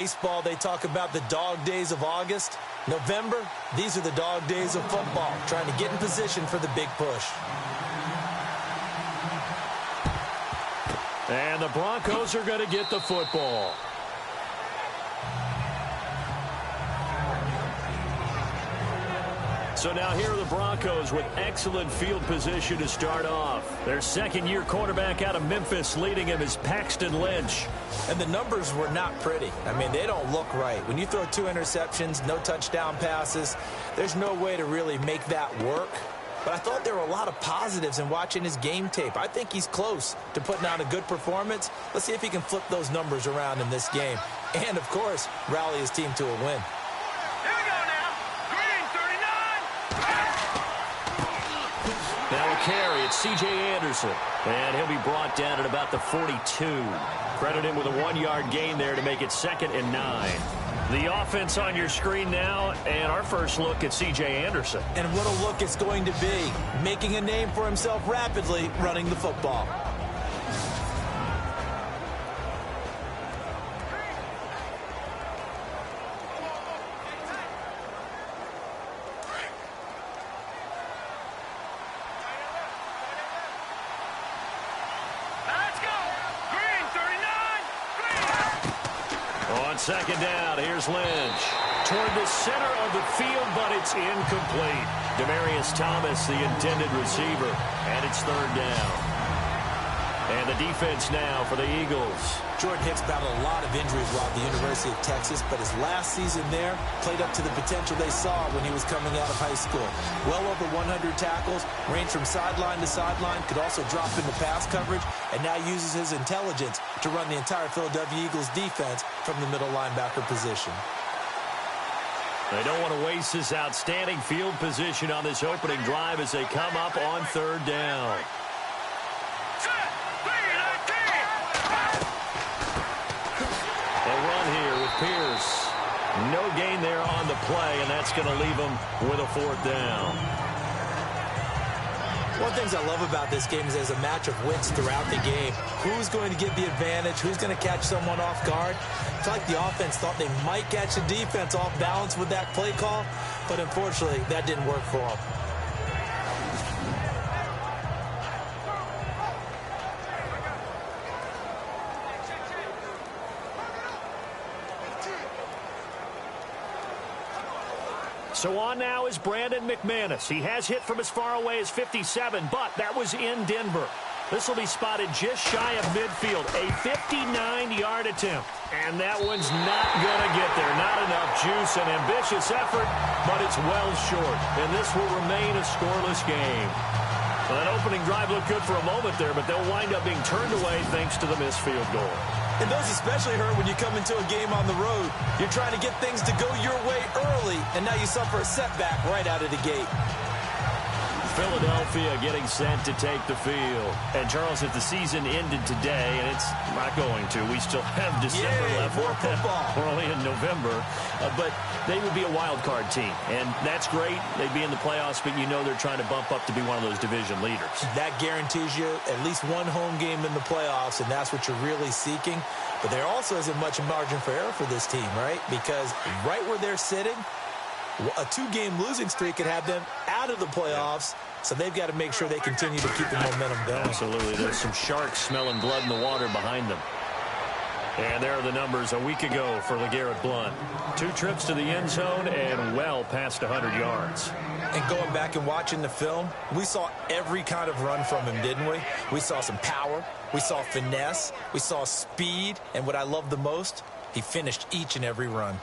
Baseball, they talk about the dog days of August. November, these are the dog days of football, trying to get in position for the big push. And the Broncos are going to get the football. So now here are the Broncos with excellent field position to start off. Their second-year quarterback out of Memphis leading him is Paxton Lynch. And the numbers were not pretty. I mean, they don't look right. When you throw 2 interceptions, no touchdown passes, there's no way to really make that work. But I thought there were a lot of positives in watching his game tape. I think he's close to putting on a good performance. Let's see if he can flip those numbers around in this game. And, of course, rally his team to a win. Now a carry, it's C.J. Anderson. And he'll be brought down at about the 42. Credit him with a 1-yard gain there to make it 2nd and 9. The offense on your screen now, and our first look at C.J. Anderson. And what a look it's going to be. Making a name for himself rapidly, running the football. Second down, here's Lynch. Toward the center of the field, but it's incomplete. Demaryius Thomas, the intended receiver, and it's 3rd down. And the defense now for the Eagles. Jordan Hicks battled a lot of injuries while at the University of Texas, but his last season there played up to the potential they saw when he was coming out of high school. Well over 100 tackles, ranged from sideline to sideline, could also drop into pass coverage, and now uses his intelligence to run the entire Philadelphia Eagles defense from the middle linebacker position. They don't want to waste this outstanding field position on this opening drive as they come up on 3rd down. Pierce. No gain there on the play, and that's going to leave him with a 4th down. One of the things I love about this game is there's a match of wits throughout the game. Who's going to get the advantage? Who's going to catch someone off guard? I feel like the offense thought they might catch the defense off balance with that play call, but unfortunately, that didn't work for them. So on now is Brandon McManus. He has hit from as far away as 57, but that was in Denver. This will be spotted just shy of midfield, a 59-yard attempt. And that one's not going to get there. Not enough juice, an ambitious effort, but it's well short. And this will remain a scoreless game. Well, that opening drive looked good for a moment there, but they'll wind up being turned away thanks to the missed field goal. And those especially hurt when you come into a game on the road. You're trying to get things to go your way early, and now you suffer a setback right out of the gate. Philadelphia getting set to take the field. And, Charles, if the season ended today, and it's not going to, we still have December left. More football. We're only in November. But they would be a wild card team. And that's great. They'd be in the playoffs, but you know they're trying to bump up to be one of those division leaders. That guarantees you at least one home game in the playoffs, and that's what you're really seeking. But there also isn't much margin for error for this team, right? Because right where they're sitting, a 2-game losing streak could have them out of the playoffs, so they've got to make sure they continue to keep the momentum going. Absolutely. There's some sharks smelling blood in the water behind them. And there are the numbers a week ago for LeGarrette Blount. 2 trips to the end zone and well past 100 yards. And going back and watching the film, we saw every kind of run from him, didn't we? We saw some power. We saw finesse. We saw speed. And what I love the most, he finished each and every run.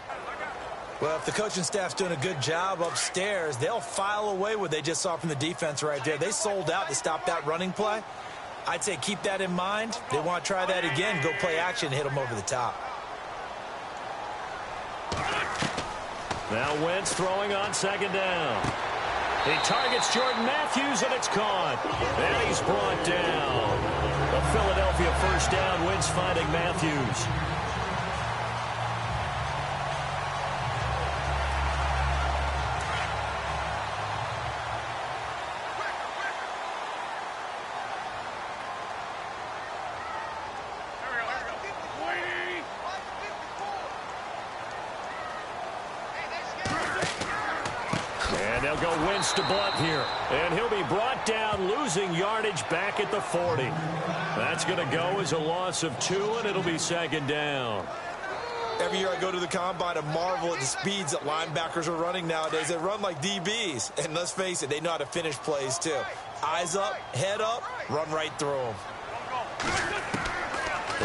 Well, if the coaching staff's doing a good job upstairs, they'll file away what they just saw from the defense right there. They sold out to stop that running play. I'd say keep that in mind. They want to try that again, go play action, hit them over the top. Now Wentz throwing on 2nd down. He targets Jordan Matthews, and it's caught. And he's brought down. A Philadelphia 1st down. Wentz finding Matthews. And they'll go Wentz to Blunt here. And he'll be brought down, losing yardage back at the 40. That's going to go as a loss of 2, and it'll be second down. Every year I go to the combine and marvel at the speeds that linebackers are running nowadays. They run like DBs. And let's face it, they know how to finish plays too. Eyes up, head up, run right through them.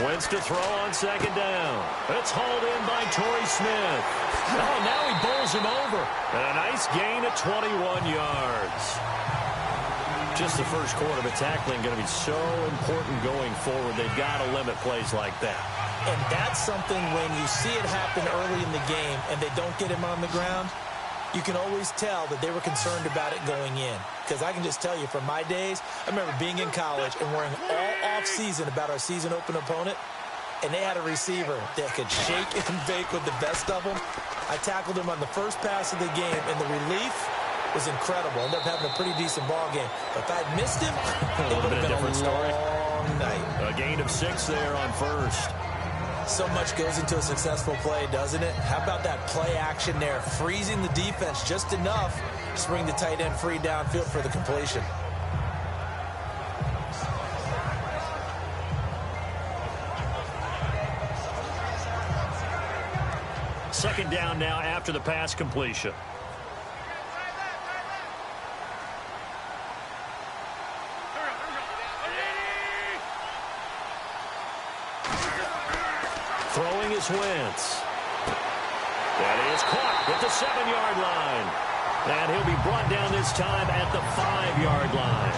Wentz to throw on second down. It's hauled in by Torrey Smith. Oh, now he bowls him over. And a nice gain of 21 yards. Just the first quarter, but tackling going to be so important going forward. They've got to limit plays like that. And that's something when you see it happen early in the game and they don't get him on the ground, you can always tell that they were concerned about it going in. Because I can just tell you from my days, I remember being in college and worrying all off-season about our season open opponent, and they had a receiver that could shake and bake with the best of them. I tackled him on the first pass of the game, and the relief was incredible. Ended up having a pretty decent ball game. But if I'd missed him, it would have been a long night. A gain of 6 there on first. So much goes into a successful play, doesn't it? How about that play action there? Freezing the defense just enough to bring the tight end free downfield for the completion. Second down now after the pass completion. Throwing is Wentz. That is caught at the 7-yard line. And he'll be brought down this time at the 5-yard line.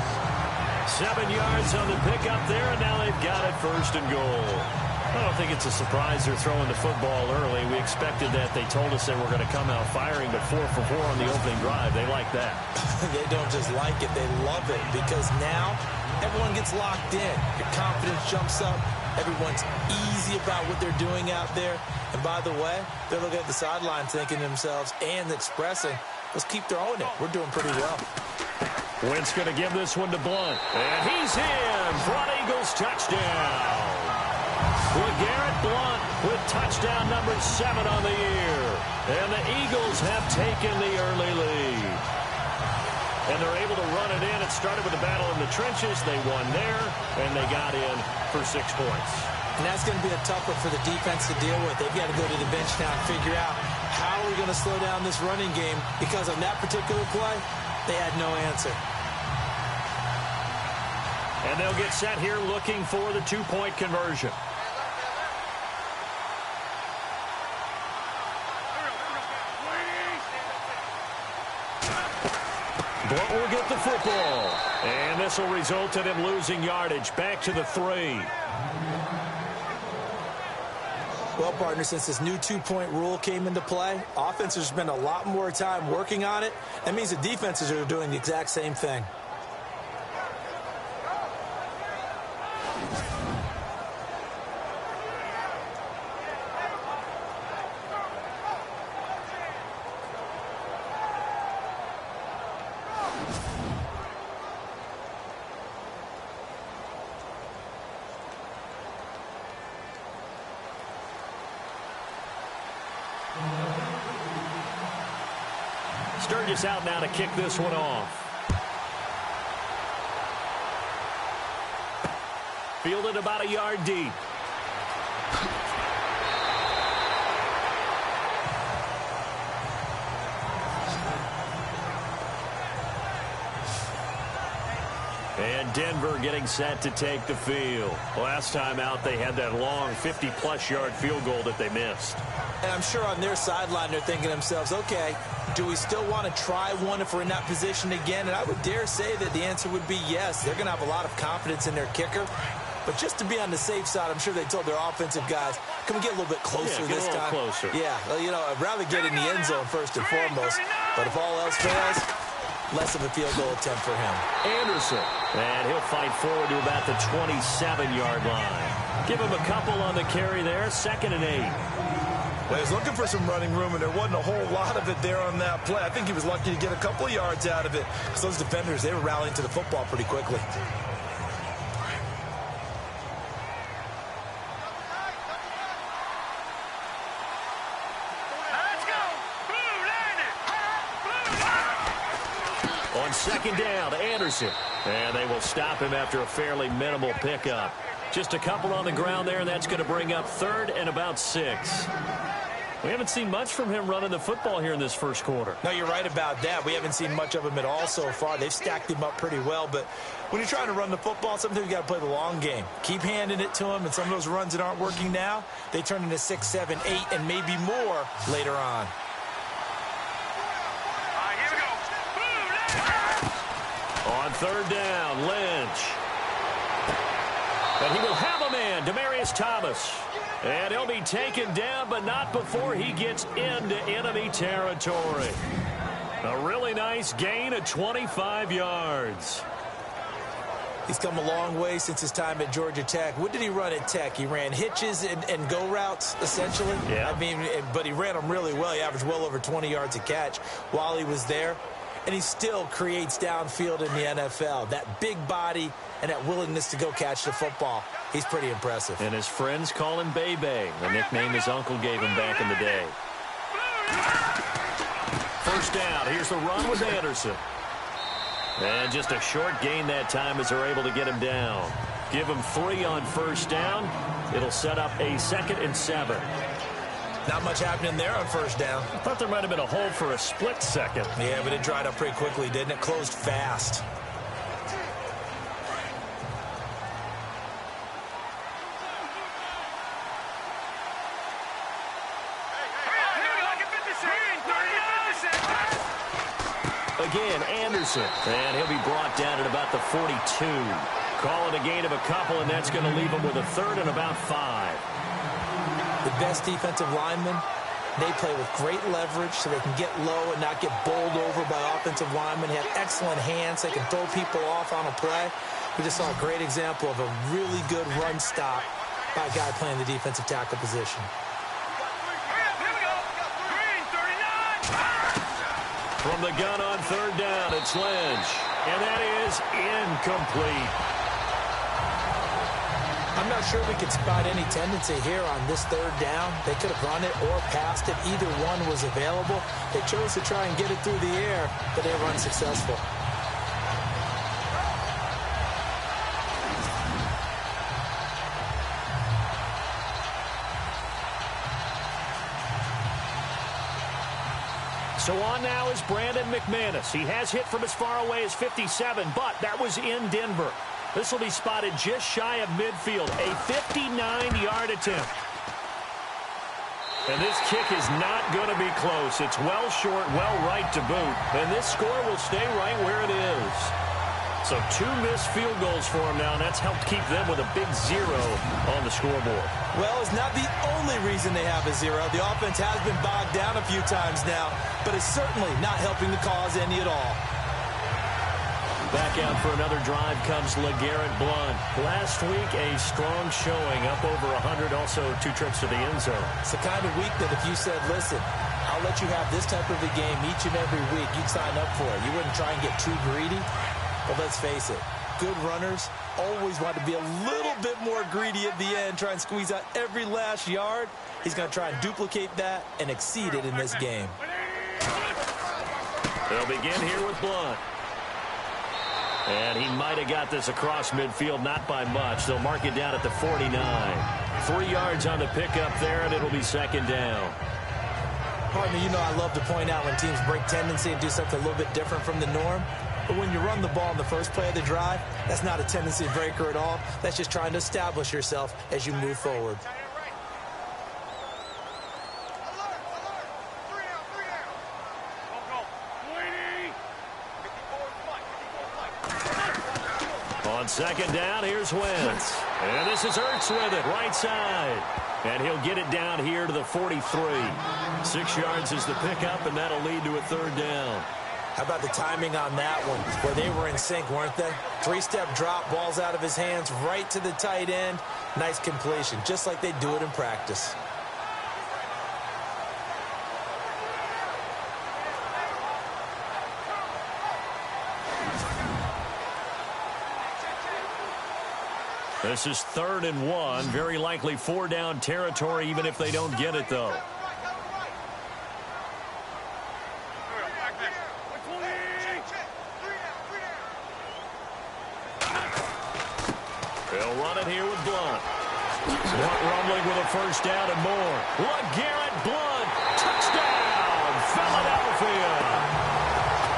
7 yards on the pickup there, and now they've got it first and goal. I don't think it's a surprise they're throwing the football early. We expected that. They told us they were going to come out firing, but 4 for 4 on the opening drive. They like that. They don't just like it, they love it, because now everyone gets locked in. Your confidence jumps up. Everyone's easy about what they're doing out there. And by the way, they're looking at the sideline thinking to themselves and expressing, let's keep throwing it. We're doing pretty well. Wentz going to give this one to Blunt. And he's in for an Eagles touchdown. LeGarrette Blunt with touchdown number 7 on the year. And the Eagles have taken the early lead. And they're able to run it in. It started with a battle in the trenches. They won there, and they got in for 6 points. And that's going to be a tough one for the defense to deal with. They've got to go to the bench now and figure out how are we going to slow down this running game, because on that particular play, they had no answer. And they'll get set here looking for the 2-point conversion. Blunt will get the football. And this will result in him losing yardage back to the 3. Well, partner, since this new 2-point rule came into play, offenses spend a lot more time working on it. That means the defenses are doing the exact same thing. Sturgis out now to kick this one off. Fielded about a yard deep. And Denver getting set to take the field. Last time out, they had that long 50-plus yard field goal that they missed. And I'm sure on their sideline they're thinking to themselves, okay, do we still want to try one if we're in that position again? And I would dare say that the answer would be yes. They're going to have a lot of confidence in their kicker. But just to be on the safe side, I'm sure they told their offensive guys, can we get a little bit closer this time? Closer. Yeah, you know, I'd rather get in the end zone first and foremost. But if all else fails, less of a field goal attempt for him. Anderson. And he'll fight forward to about the 27-yard line. Give him a couple on the carry there. 2nd and 8. Well, he was looking for some running room, and there wasn't a whole lot of it there on that play. I think he was lucky to get a couple of yards out of it. Because those defenders, they were rallying to the football pretty quickly. Let's go! Blue line it! Blue line! On second down, Anderson. And they will stop him after a fairly minimal pickup. Just a couple on the ground there, and that's going to bring up 3rd and about 6. We haven't seen much from him running the football here in this first quarter. No, you're right about that. We haven't seen much of him at all so far. They've stacked him up pretty well, but when you're trying to run the football, sometimes you got to play the long game. Keep handing it to him, and some of those runs that aren't working now, they turn into 6, 7, 8, and maybe more later on. On 3rd down, Lynch. And he will have a man, Demaryius Thomas. And he'll be taken down, but not before he gets into enemy territory. A really nice gain of 25 yards. He's come a long way since his time at Georgia Tech. What did he run at Tech? He ran hitches and go routes, essentially. Yeah. I mean, but he ran them really well. He averaged well over 20 yards a catch while he was there. And he still creates downfield in the NFL. That big body and that willingness to go catch the football. He's pretty impressive. And his friends call him Bebe, the nickname his uncle gave him back in the day. First down. Here's the run with Anderson. And just a short gain that time as they're able to get him down. Give him 3 on first down. It'll set up a 2nd and 7. Not much happening there on first down. I thought there might have been a hole for a split second. Yeah, but it dried up pretty quickly, didn't it? Closed fast. Again, Anderson. And he'll be brought down at about the 42. Call it a gain of a couple, and that's going to leave him with a 3rd and about 5. The best defensive linemen, they play with great leverage so they can get low and not get bowled over by offensive linemen. They have excellent hands. They can throw people off on a play. We just saw a great example of a really good run stop by a guy playing the defensive tackle position. From the gun on 3rd down, it's Lynch. And that is incomplete. I'm not sure we could spot any tendency here on this 3rd down. They could have run it or passed it. Either one was available. They chose to try and get it through the air, but they were unsuccessful. So on now is Brandon McManus. He has hit from as far away as 57, but that was in Denver. This will be spotted just shy of midfield, a 59-yard attempt. And this kick is not going to be close. It's well short, well right to boot. And this score will stay right where it is. So 2 missed field goals for him now, and that's helped keep them with a big 0 on the scoreboard. Well, it's not the only reason they have a 0. The offense has been bogged down a few times now, but it's certainly not helping the cause any at all. Back out for another drive comes LeGarrette Blount. Last week, a strong showing, up over 100, also 2 trips to the end zone. It's the kind of week that if you said, listen, I'll let you have this type of a game each and every week, you'd sign up for it. You wouldn't try and get too greedy. But let's face it, good runners always want to be a little bit more greedy at the end, try and squeeze out every last yard. He's going to try and duplicate that and exceed it in this game. They'll begin here with Blount. And he might have got this across midfield, not by much. They'll mark it down at the 49. 3 yards on the pickup there, and it'll be 2nd down. Partner, you know I love to point out when teams break tendency and do something a little bit different from the norm. But when you run the ball in the first play of the drive, that's not a tendency breaker at all. That's just trying to establish yourself as you move forward. On 2nd down, here's Wentz. And this is Ertz with it, right side. And he'll get it down here to the 43. 6 yards is the pickup, and that'll lead to a 3rd down. How about the timing on that one, where they were in sync, weren't they? 3-step drop, balls out of his hands, right to the tight end. Nice completion, just like they do it in practice. This is 3rd and 1. Very likely 4-down territory, even if they don't get it, though. They'll run it here with Blunt. Blunt rumbling with a first down and more. LeGarrette Blunt, touchdown, Philadelphia.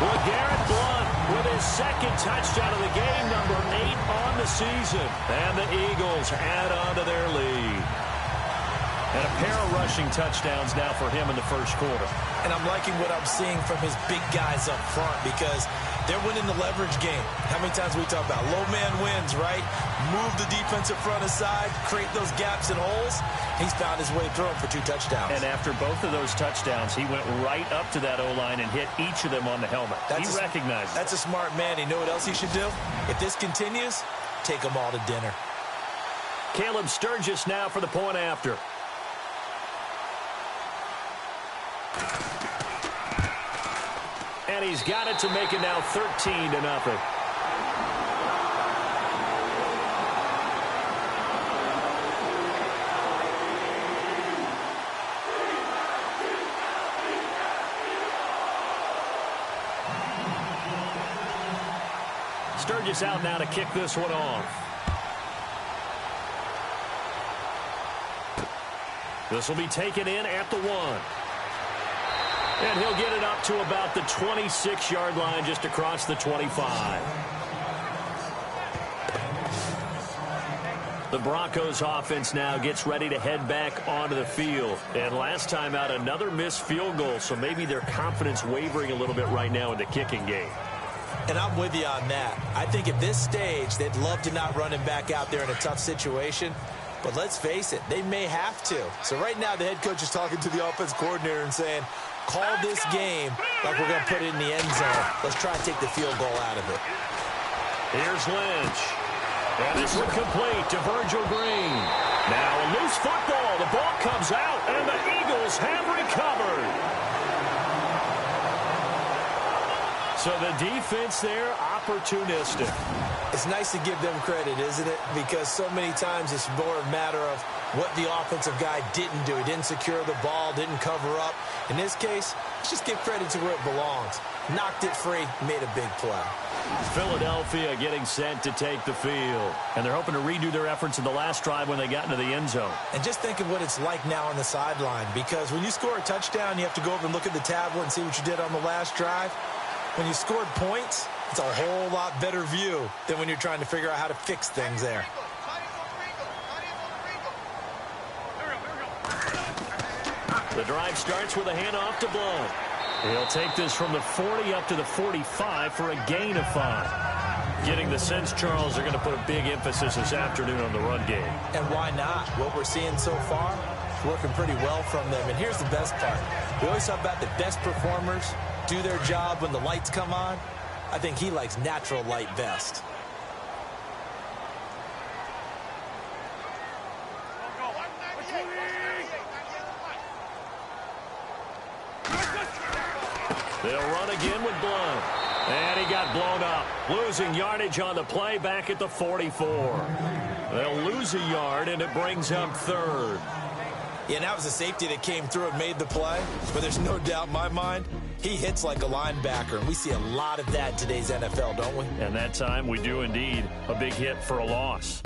LeGarrette Blunt with his second touchdown of the game, number 8 on the season. And the Eagles add on to their lead. And a pair of rushing touchdowns now for him in the first quarter. And I'm liking what I'm seeing from his big guys up front because they're winning the leverage game. How many times we talk about low man wins, right? Move the defensive front aside, create those gaps and holes. He's found his way through them for 2 touchdowns. And after both of those touchdowns, he went right up to that O-line and hit each of them on the helmet. He recognized it. That's a smart man. You know what else he should do? If this continues, take them all to dinner. Caleb Sturgis now for the point after. And he's got it to make it now 13-0. Sturgis out now to kick this one off. This will be taken in at the 1. And he'll get it up to about the 26-yard line, just across the 25. The Broncos offense now gets ready to head back onto the field. And last time out, another missed field goal, so maybe their confidence wavering a little bit right now in the kicking game. And I'm with you on that. I think at this stage, they'd love to not run him back out there in a tough situation. But let's face it, they may have to. So right now, the head coach is talking to the offense coordinator and saying, call this game like we're going to put it in the end zone. Let's try and take the field goal out of it. Here's Lynch. And this one complete to Virgil Green. Now a loose football. The ball comes out, and the Eagles have recovered. So the defense there, opportunistic. It's nice to give them credit, isn't it? Because so many times it's more a matter of what the offensive guy didn't do. He didn't secure the ball, didn't cover up. In this case, let's just give credit to where it belongs. Knocked it free, made a big play. Philadelphia getting set to take the field. And they're hoping to redo their efforts in the last drive when they got into the end zone. And just think of what it's like now on the sideline. Because when you score a touchdown, you have to go over and look at the tablet and see what you did on the last drive. When you scored points, it's a whole lot better view than when you're trying to figure out how to fix things there. The drive starts with a handoff to Blunt. He'll take this from the 40 up to the 45 for a gain of 5. Getting the sense, Charles, they're going to put a big emphasis this afternoon on the run game. And why not? What we're seeing so far, working pretty well from them. And here's the best part. We always talk about the best performers do their job when the lights come on. I think he likes natural light best. They'll run again with Blunt. And he got blown up. Losing yardage on the play back at the 44. They'll lose a yard, and it brings up 3rd. Yeah, and that was a safety that came through and made the play. But there's no doubt in my mind, he hits like a linebacker. And we see a lot of that in today's NFL, don't we? And that time we do indeed. A big hit for a loss.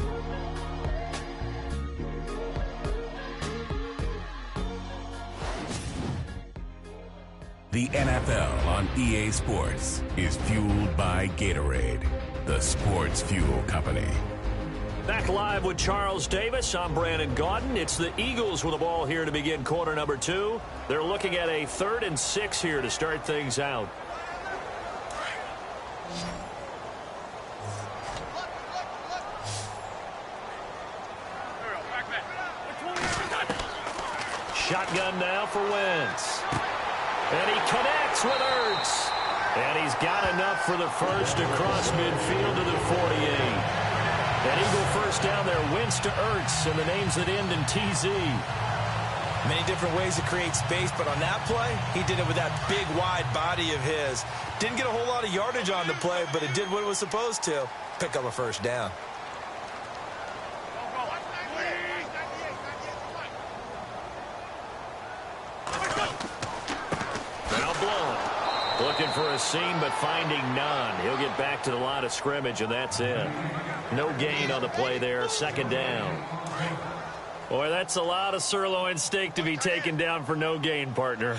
The NFL on EA Sports is fueled by Gatorade, the sports fuel company. Back live with Charles Davis. I'm Brandon Gaudin. It's the Eagles with the ball here to begin quarter number 2. They're looking at a 3rd and 6 here to start things out. Shotgun now for Wentz. And he connects with Ertz. And he's got enough for the first across midfield to the 48. An Eagle first down there, Wentz to Ertz, and the names that end in TZ. Many different ways to create space, but on that play, he did it with that big, wide body of his. Didn't get a whole lot of yardage on the play, but it did what it was supposed to. Pick up a first down. Looking for a seam, but finding none. He'll get back to the line of scrimmage, and that's it. No gain on the play there. Second down. Boy, that's a lot of sirloin steak to be taken down for no gain, partner.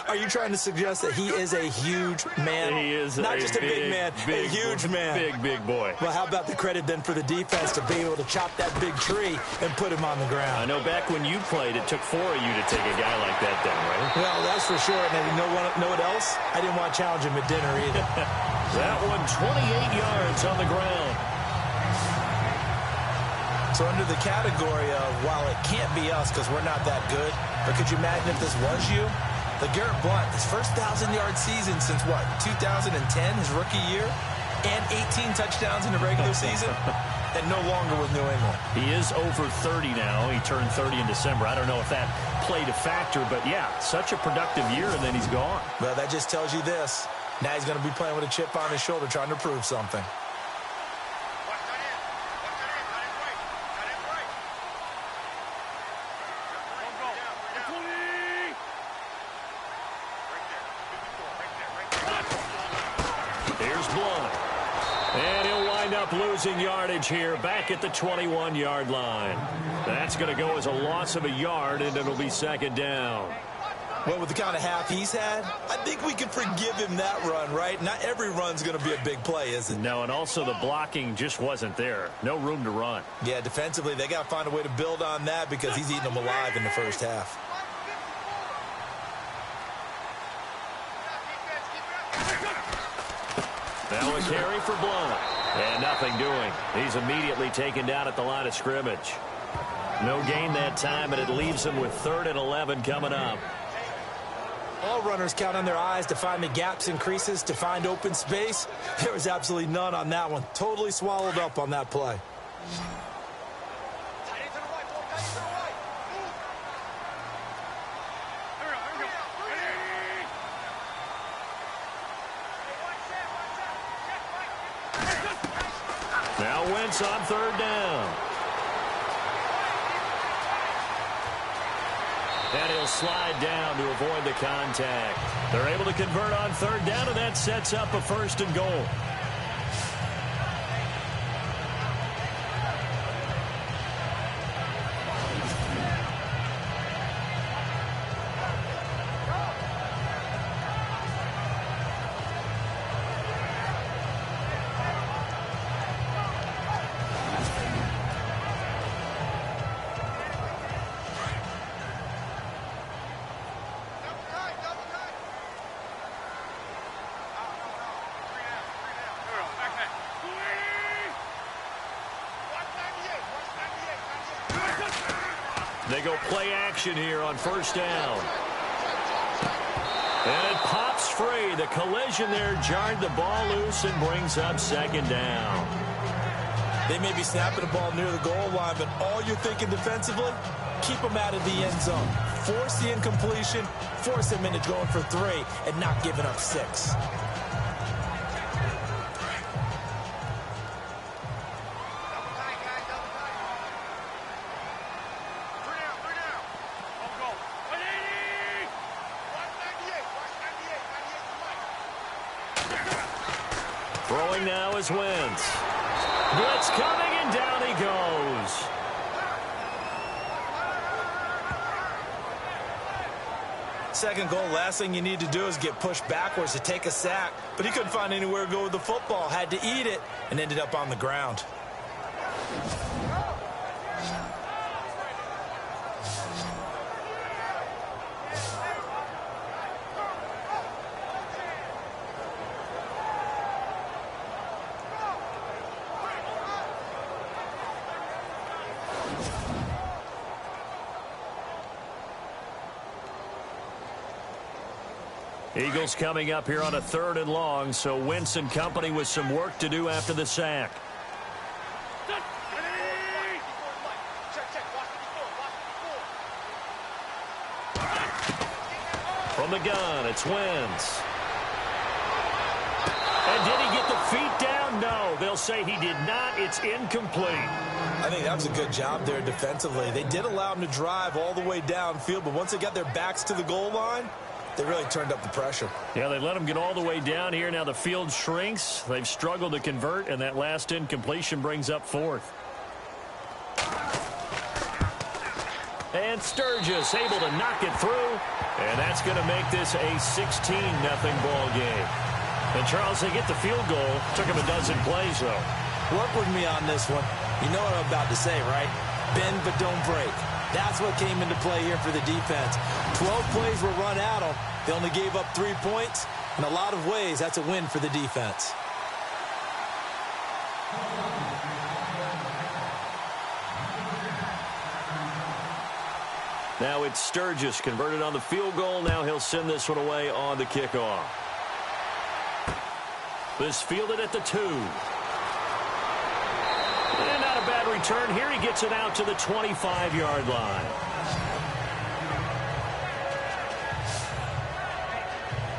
Are you trying to suggest that he is a huge man? He is not just a big man, a huge man. Big boy. Well, how about the credit then for the defense to be able to chop that big tree and put him on the ground? I know back when you played, it took 4 of you to take a guy like that down, right? Well, that's for sure. And you know what else? I didn't want to challenge him at dinner either. That one, 28 yards on the ground. So under the category of, while it can't be us because we're not that good, but could you imagine if this was you? The Garrett Blount, his first 1,000-yard season since what, 2010, his rookie year, and 18 touchdowns in the regular season, and no longer with New England. He is over 30 now. He turned 30 in December. I don't know if that played a factor, but yeah, such a productive year, and then he's gone. Well, that just tells you this. Now he's going to be playing with a chip on his shoulder trying to prove something. Losing yardage here back at the 21-yard line. That's going to go as a loss of a yard, and it'll be second down. Well, with the kind of half he's had, I think we can forgive him that run, right? Not every run's going to be a big play, is it? No, and also the blocking just wasn't there. No room to run. Yeah, defensively, they got to find a way to build on that because he's eating them alive in the first half. Now a carry for Blount. And nothing doing. He's immediately taken down at the line of scrimmage. No gain that time, and it leaves him with 3rd and 11 coming up. All runners count on their eyes to find the gaps and creases, to find open space. There was absolutely none on that one. Totally swallowed up on that play. Now Wentz on 3rd down. And he'll slide down to avoid the contact. They're able to convert on 3rd down, and that sets up a 1st and goal. They go play action here on 1st down. And it pops free. The collision there jarred the ball loose and brings up 2nd down. They may be snapping the ball near the goal line, but all you're thinking defensively, keep them out of the end zone. Force the incompletion, force them into going for 3, and not giving up 6. Throwing now is Wentz. Blitz coming, and down he goes. Second goal, last thing you need to do is get pushed backwards to take a sack. But he couldn't find anywhere to go with the football. Had to eat it and ended up on the ground. Eagles coming up here on a 3rd and long, so Wentz and company with some work to do after the sack. From the gun, it's Wentz. And did he get the feet down? No, they'll say he did not. It's incomplete. I think that was a good job there defensively. They did allow him to drive all the way downfield, but once they got their backs to the goal line, They really turned up the pressure. Yeah, they let them get all the way down here. Now the field shrinks. They've struggled to convert, and that last incompletion brings up fourth. And Sturgis able to knock it through, and that's going to make this a 16-0 ball game. And Charles, they get the field goal. Took him a dozen plays, though. Work with me on this one. You know what I'm about to say, right? Bend but don't break. That's what came into play here for the defense. 12 plays were run at them. They only gave up 3 points. In a lot of ways, that's a win for the defense. Now it's Sturgis converted on the field goal. Now he'll send this one away on the kickoff. This fielded at the 2. And not a bad return here. He gets it out to the 25-yard line.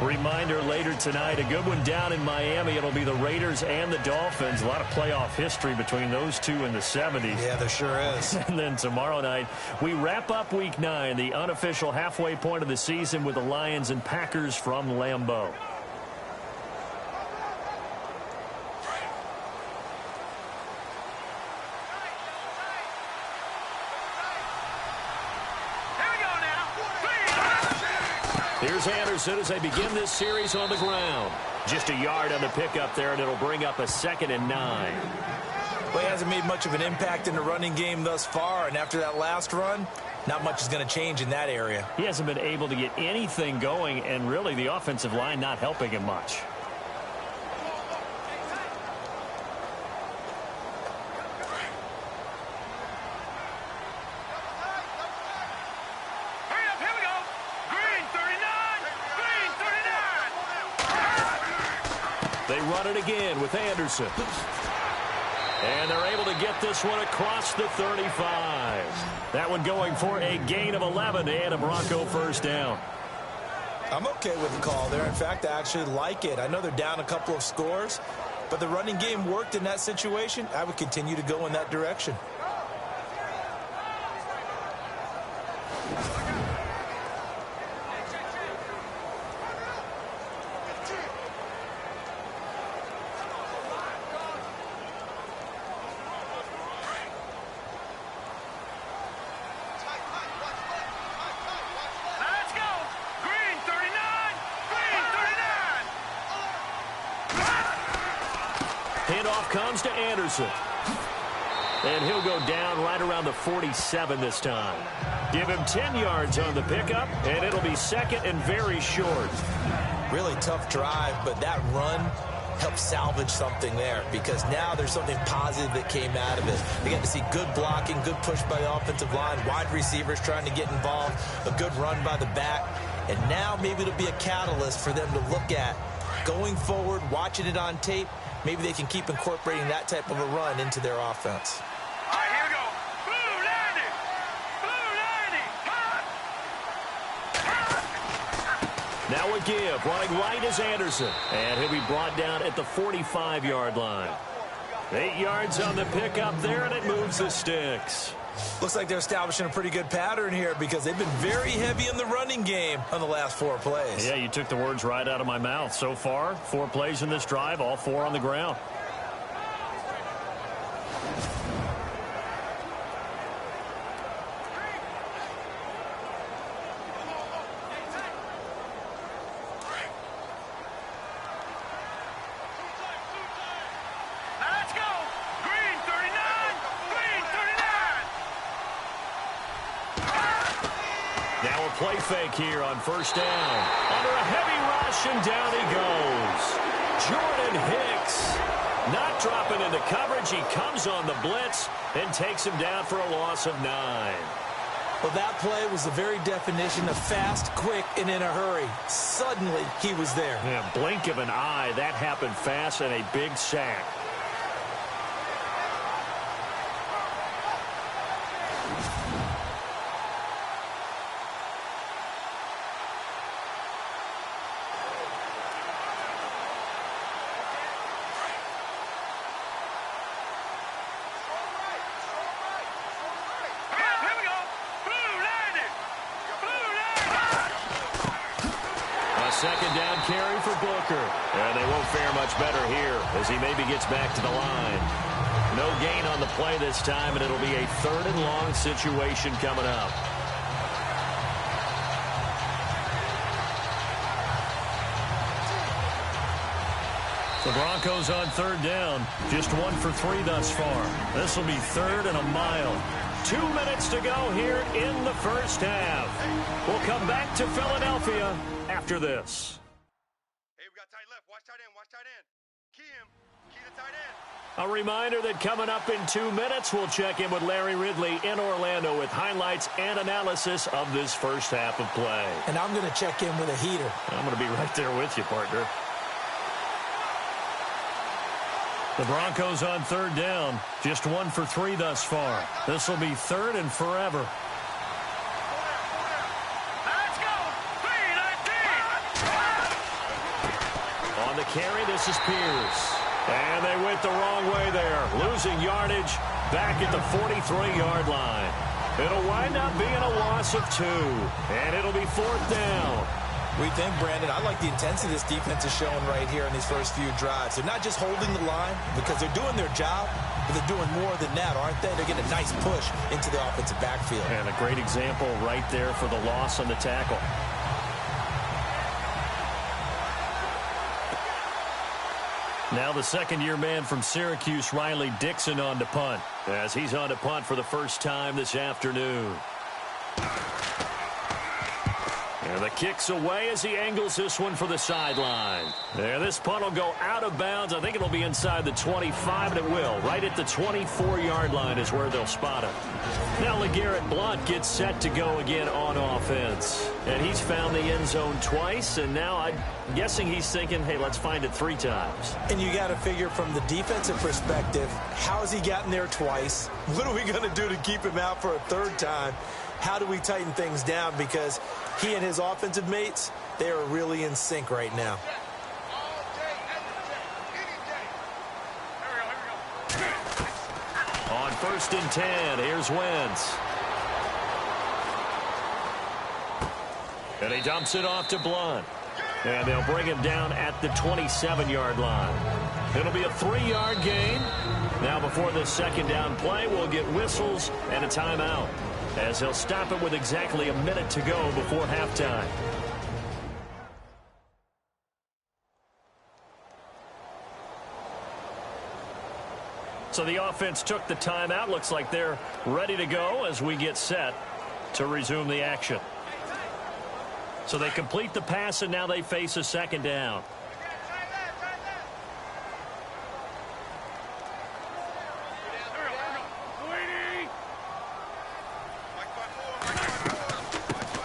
Reminder later tonight, a good one down in Miami. It'll be the Raiders and the Dolphins. A lot of playoff history between those two in the 70s. Yeah, there sure is. And then tomorrow night, we wrap up Week 9, the unofficial halfway point of the season with the Lions and Packers from Lambeau. Here's Anderson as they begin this series on the ground. Just a yard on the pickup there, and it'll bring up a 2nd and 9. Well, he hasn't made much of an impact in the running game thus far, and after that last run, not much is going to change in that area. He hasn't been able to get anything going, and really the offensive line not helping him much. They run it again with Anderson. And they're able to get this one across the 35. That one going for a gain of 11 and a Bronco first down. I'm okay with the call there. In fact, I actually like it. I know they're down a couple of scores, but the running game worked in that situation. I would continue to go in that direction. Handoff comes to Anderson. And he'll go down right around the 47 this time. Give him 10 yards on the pickup, and it'll be 2nd and very short. Really tough drive, but that run helped salvage something there because now there's something positive that came out of it. They got to see good blocking, good push by the offensive line, wide receivers trying to get involved, a good run by the back, and now maybe it'll be a catalyst for them to look at going forward, watching it on tape. Maybe they can keep incorporating that type of a run into their offense. All right, here we go. Blue landing. Now a give. Running right is Anderson. And he'll be brought down at the 45-yard line. 8 yards on the pickup there, and it moves the sticks. Looks like they're establishing a pretty good pattern here because they've been very heavy in the running game on the last 4 plays. Yeah, you took the words right out of my mouth. So far, 4 plays in this drive, all 4 on the ground. Let's go. Green 39. Green 39. Now a play fake here on first down. Under a heavy rush, and down he goes. Jordan Hicks not dropping into coverage. He comes on the blitz and takes him down for a loss of 9. Well, that play was the very definition of fast, quick, and in a hurry. Suddenly, he was there. Yeah, blink of an eye. That happened fast, and a big sack. second down carry for Booker. And they won't fare much better here as he maybe gets back to the line. No gain on the play this time, and it'll be a 3rd and long situation coming up. The Broncos on 3rd down. Just 1 for 3 thus far. This will be 3rd and a mile. 2 minutes to go here in the first half. We'll come back to Philadelphia after this. Hey, we got tight left. Watch tight end. Watch tight end. Key him. Key the tight end. A reminder that coming up in 2 minutes, we'll check in with Larry Ridley in Orlando with highlights and analysis of this first half of play. And I'm going to check in with a heater. I'm going to be right there with you, partner. The Broncos on 3rd down. Just 1 for 3 thus far. This will be 3rd and forever. Let's go. 3-19. On the carry, this is Pierce. And they went the wrong way there. Losing yardage back at the 43-yard line. It'll wind up being a loss of 2. And it'll be 4th down. We think, Brandon, I like the intensity this defense is showing right here in these first few drives. They're not just holding the line because they're doing their job, but they're doing more than that, aren't they? They're getting a nice push into the offensive backfield. And a great example right there for the loss on the tackle. Now the second-year man from Syracuse, Riley Dixon, on to punt, as he's on to punt for the first time this afternoon. And the kick's away as he angles this one for the sideline. There, this punt will go out of bounds. I think it'll be inside the 25, and it will. Right at the 24-yard line is where they'll spot it. Now LeGarrette Blount gets set to go again on offense. And he's found the end zone twice, and now I'm guessing he's thinking, hey, let's find it 3 times. And you got to figure from the defensive perspective, how has he gotten there twice? What are we going to do to keep him out for a 3rd time? How do we tighten things down? Because he and his offensive mates, they are really in sync right now. On 1st and 10, here's Wentz. And he dumps it off to Blount. And they'll bring him down at the 27-yard line. It'll be a 3-yard gain. Now before this second down play, we'll get whistles and a timeout, as they'll stop it with exactly a minute to go before halftime. So the offense took the timeout. Looks like they're ready to go as we get set to resume the action. So they complete the pass, and now they face a second down.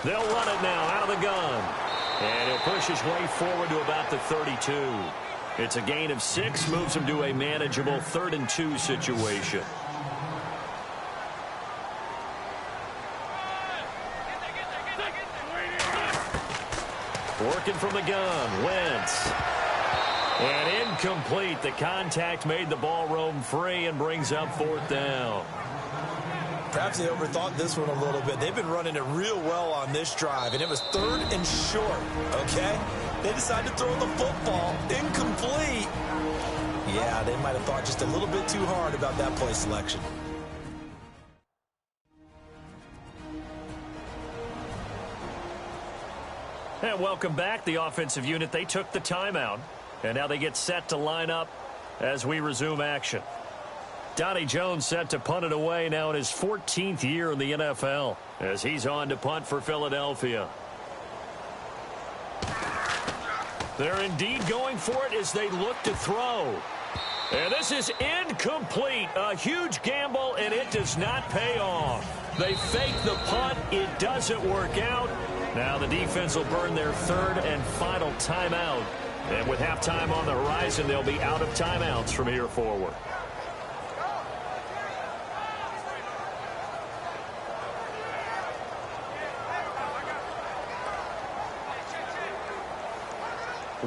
They'll run it now out of the gun. And he'll push his way forward to about the 32. It's a gain of 6, moves him to a manageable 3rd and 2 situation. Working from the gun, Wentz. And incomplete. The contact made the ball roam free and brings up 4th down. Perhaps they overthought this one a little bit. They've been running it real well on this drive, and it was 3rd and short, okay? They decided to throw the football. Incomplete. Yeah, they might have thought just a little bit too hard about that play selection. And welcome back, the offensive unit. They took the timeout, and now they get set to line up as we resume action. Donnie Jones set to punt it away now in his 14th year in the NFL, as he's on to punt for Philadelphia. They're indeed going for it as they look to throw. And this is incomplete. A huge gamble, and it does not pay off. They fake the punt. It doesn't work out. Now the defense will burn their 3rd and final timeout. And with halftime on the horizon, they'll be out of timeouts from here forward.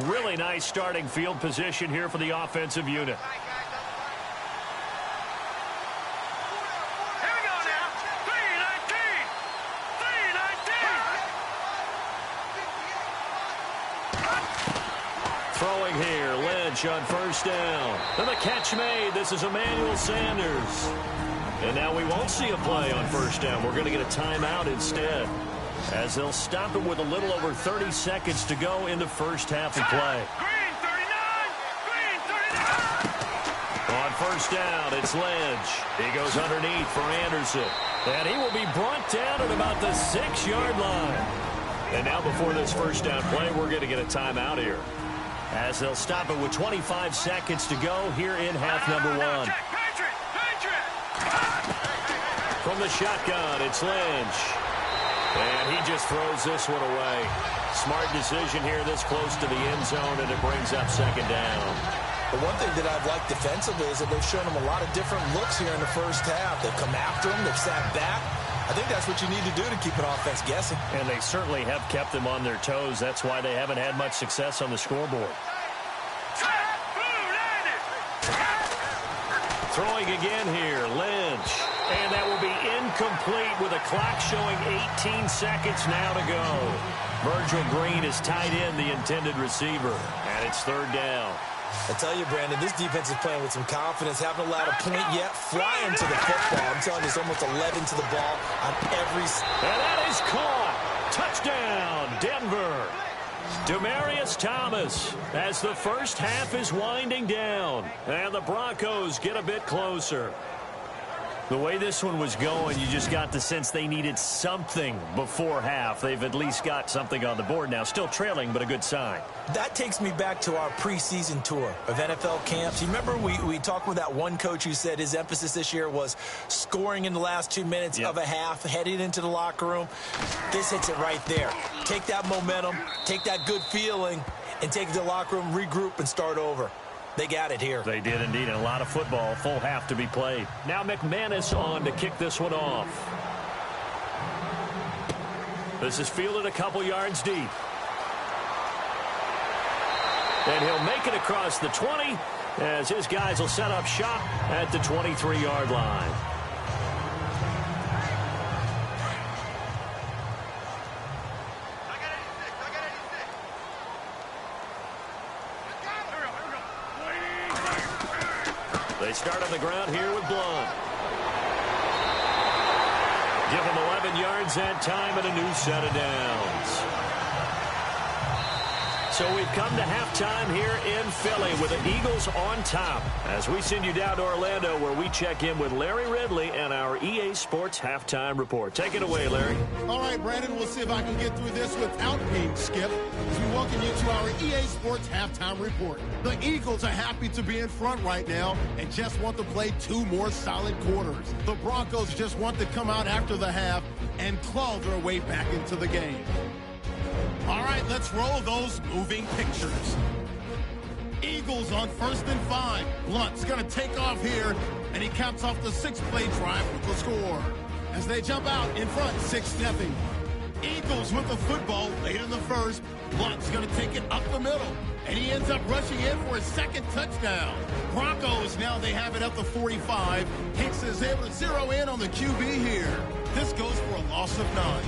Really nice starting field position here for the offensive unit. Here we go now. 3-19. 3-19. Throwing here, Lynch on first down. And the catch made. This is Emmanuel Sanders. And now we won't see a play on first down. We're going to get a timeout instead, as they'll stop it with a little over 30 seconds to go in the first half of play. Green 39! Green 39! On first down, it's Lynch. He goes underneath for Anderson. And he will be brought down at about the 6-yard line. And now before this first down play, we're going to get a timeout here, as they'll stop it with 25 seconds to go here in half number 1. From the shotgun, it's Lynch. And he just throws this one away. Smart decision here this close to the end zone, and it brings up second down. The one thing that I've liked defensively is that they've shown him a lot of different looks here in the first half. They've come after him. They've sat back. I think that's what you need to do to keep an offense guessing. And they certainly have kept them on their toes. That's why they haven't had much success on the scoreboard. Throwing again here, Lynch. And that will be incomplete with a clock showing 18 seconds now to go. Virgil Green has tied in the intended receiver, and it's third down. I tell you, Brandon, this defense is playing with some confidence. Haven't allowed a point yet. Flying to the football. I'm telling you, it's almost 11 to the ball on every... And that is caught. Touchdown, Denver. Demaryius Thomas, as the first half is winding down, and the Broncos get a bit closer. The way this one was going, you just got the sense they needed something before half. They've at least got something on the board now. Still trailing, but a good sign. That takes me back to our preseason tour of NFL camps. You remember we talked with that one coach who said his emphasis this year was scoring in the last 2 minutes of a half, heading into the locker room. This hits it right there. Take that momentum, take that good feeling, and take it to the locker room, regroup, and start over. They got it here. They did indeed, and a lot of football, full half to be played. Now McManus on to kick this one off. This is fielded a couple yards deep. And he'll make it across the 20 as his guys will set up shop at the 23-yard line. They start on the ground here with Blunt. Give him 11 yards that time and a new set of downs. So we've come to halftime here in Philly with the Eagles on top, as we send you down to Orlando, where we check in with Larry Ridley and our EA Sports Halftime Report. Take it away, Larry. All right, Brandon, we'll see if I can get through this without being skipped as we welcome you to our EA Sports Halftime Report. The Eagles are happy to be in front right now and just want to play 2 more solid quarters. The Broncos just want to come out after the half and claw their way back into the game. All right, let's roll those moving pictures. Eagles on 1st and 5. Blunt's going to take off here, and he caps off the 6-play drive with the score. As they jump out in front, 6-0. Eagles with the football late in the first. Blunt's going to take it up the middle, and he ends up rushing in for his 2nd touchdown. Broncos, now they have it up to 45. Hicks is able to zero in on the QB here. This goes for a loss of 9.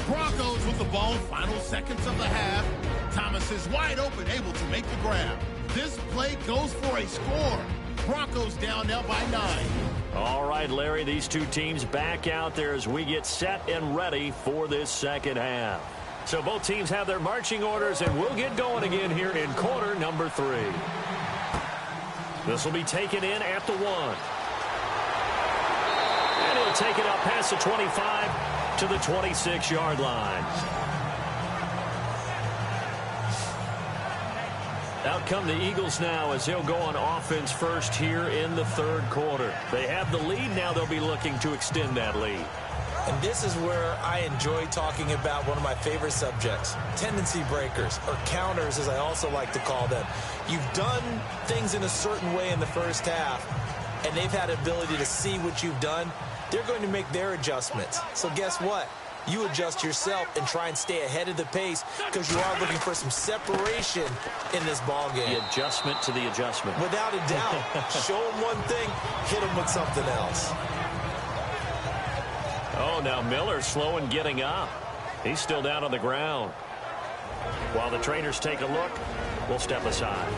Broncos with the ball, final seconds of the half. Thomas is wide open, able to make the grab. This play goes for a score. Broncos down now by 9. All right, Larry, these two teams back out there as we get set and ready for this second half. So both teams have their marching orders, and we'll get going again here in quarter number 3. This will be taken in at the 1. And he'll take it up past the 25 to the 26-yard line. Out come the Eagles now as they'll go on offense first here in the 3rd quarter. They have the lead. Now they'll be looking to extend that lead. And this is where I enjoy talking about one of my favorite subjects, tendency breakers, or counters as I also like to call them. You've done things in a certain way in the first half, and they've had ability to see what you've done. They're going to make their adjustments. So guess what? you adjust yourself and try and stay ahead of the pace because you are looking for some separation in this ball game. The adjustment to the adjustment. Without a doubt. Show them one thing, hit them with something else. Oh, now Miller slow in getting up. He's still down on the ground. While the trainers take a look, we'll step aside.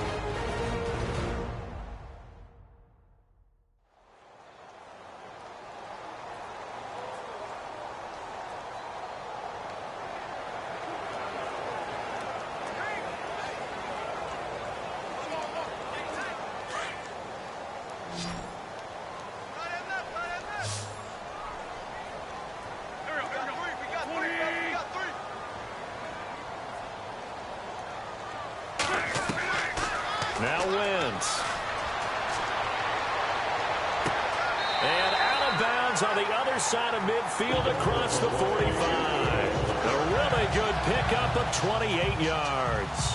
Now Wentz. And out of bounds on the other side of midfield across the 45. A really good pickup of 28 yards.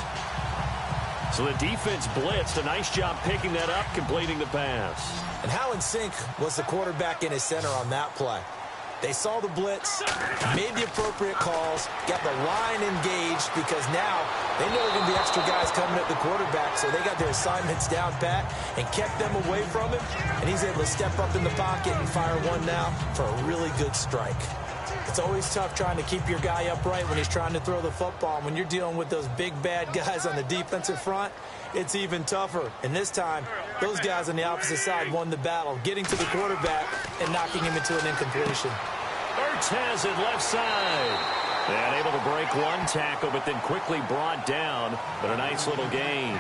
So the defense blitzed. A nice job picking that up, completing the pass. And how in sync was the quarterback in his center on that play? They saw the blitz, made the appropriate calls, got the line engaged because now they know there are going to be extra guys coming at the quarterback, so they got their assignments down pat and kept them away from him, and he's able to step up in the pocket and fire one now for a really good strike. It's always tough trying to keep your guy upright when he's trying to throw the football. When you're dealing with those big, bad guys on the defensive front, it's even tougher. And this time, those guys on the opposite side won the battle, getting to the quarterback and knocking him into an incompletion. Ertz has it left side. And able to break one tackle, but then quickly brought down. But a nice little gain.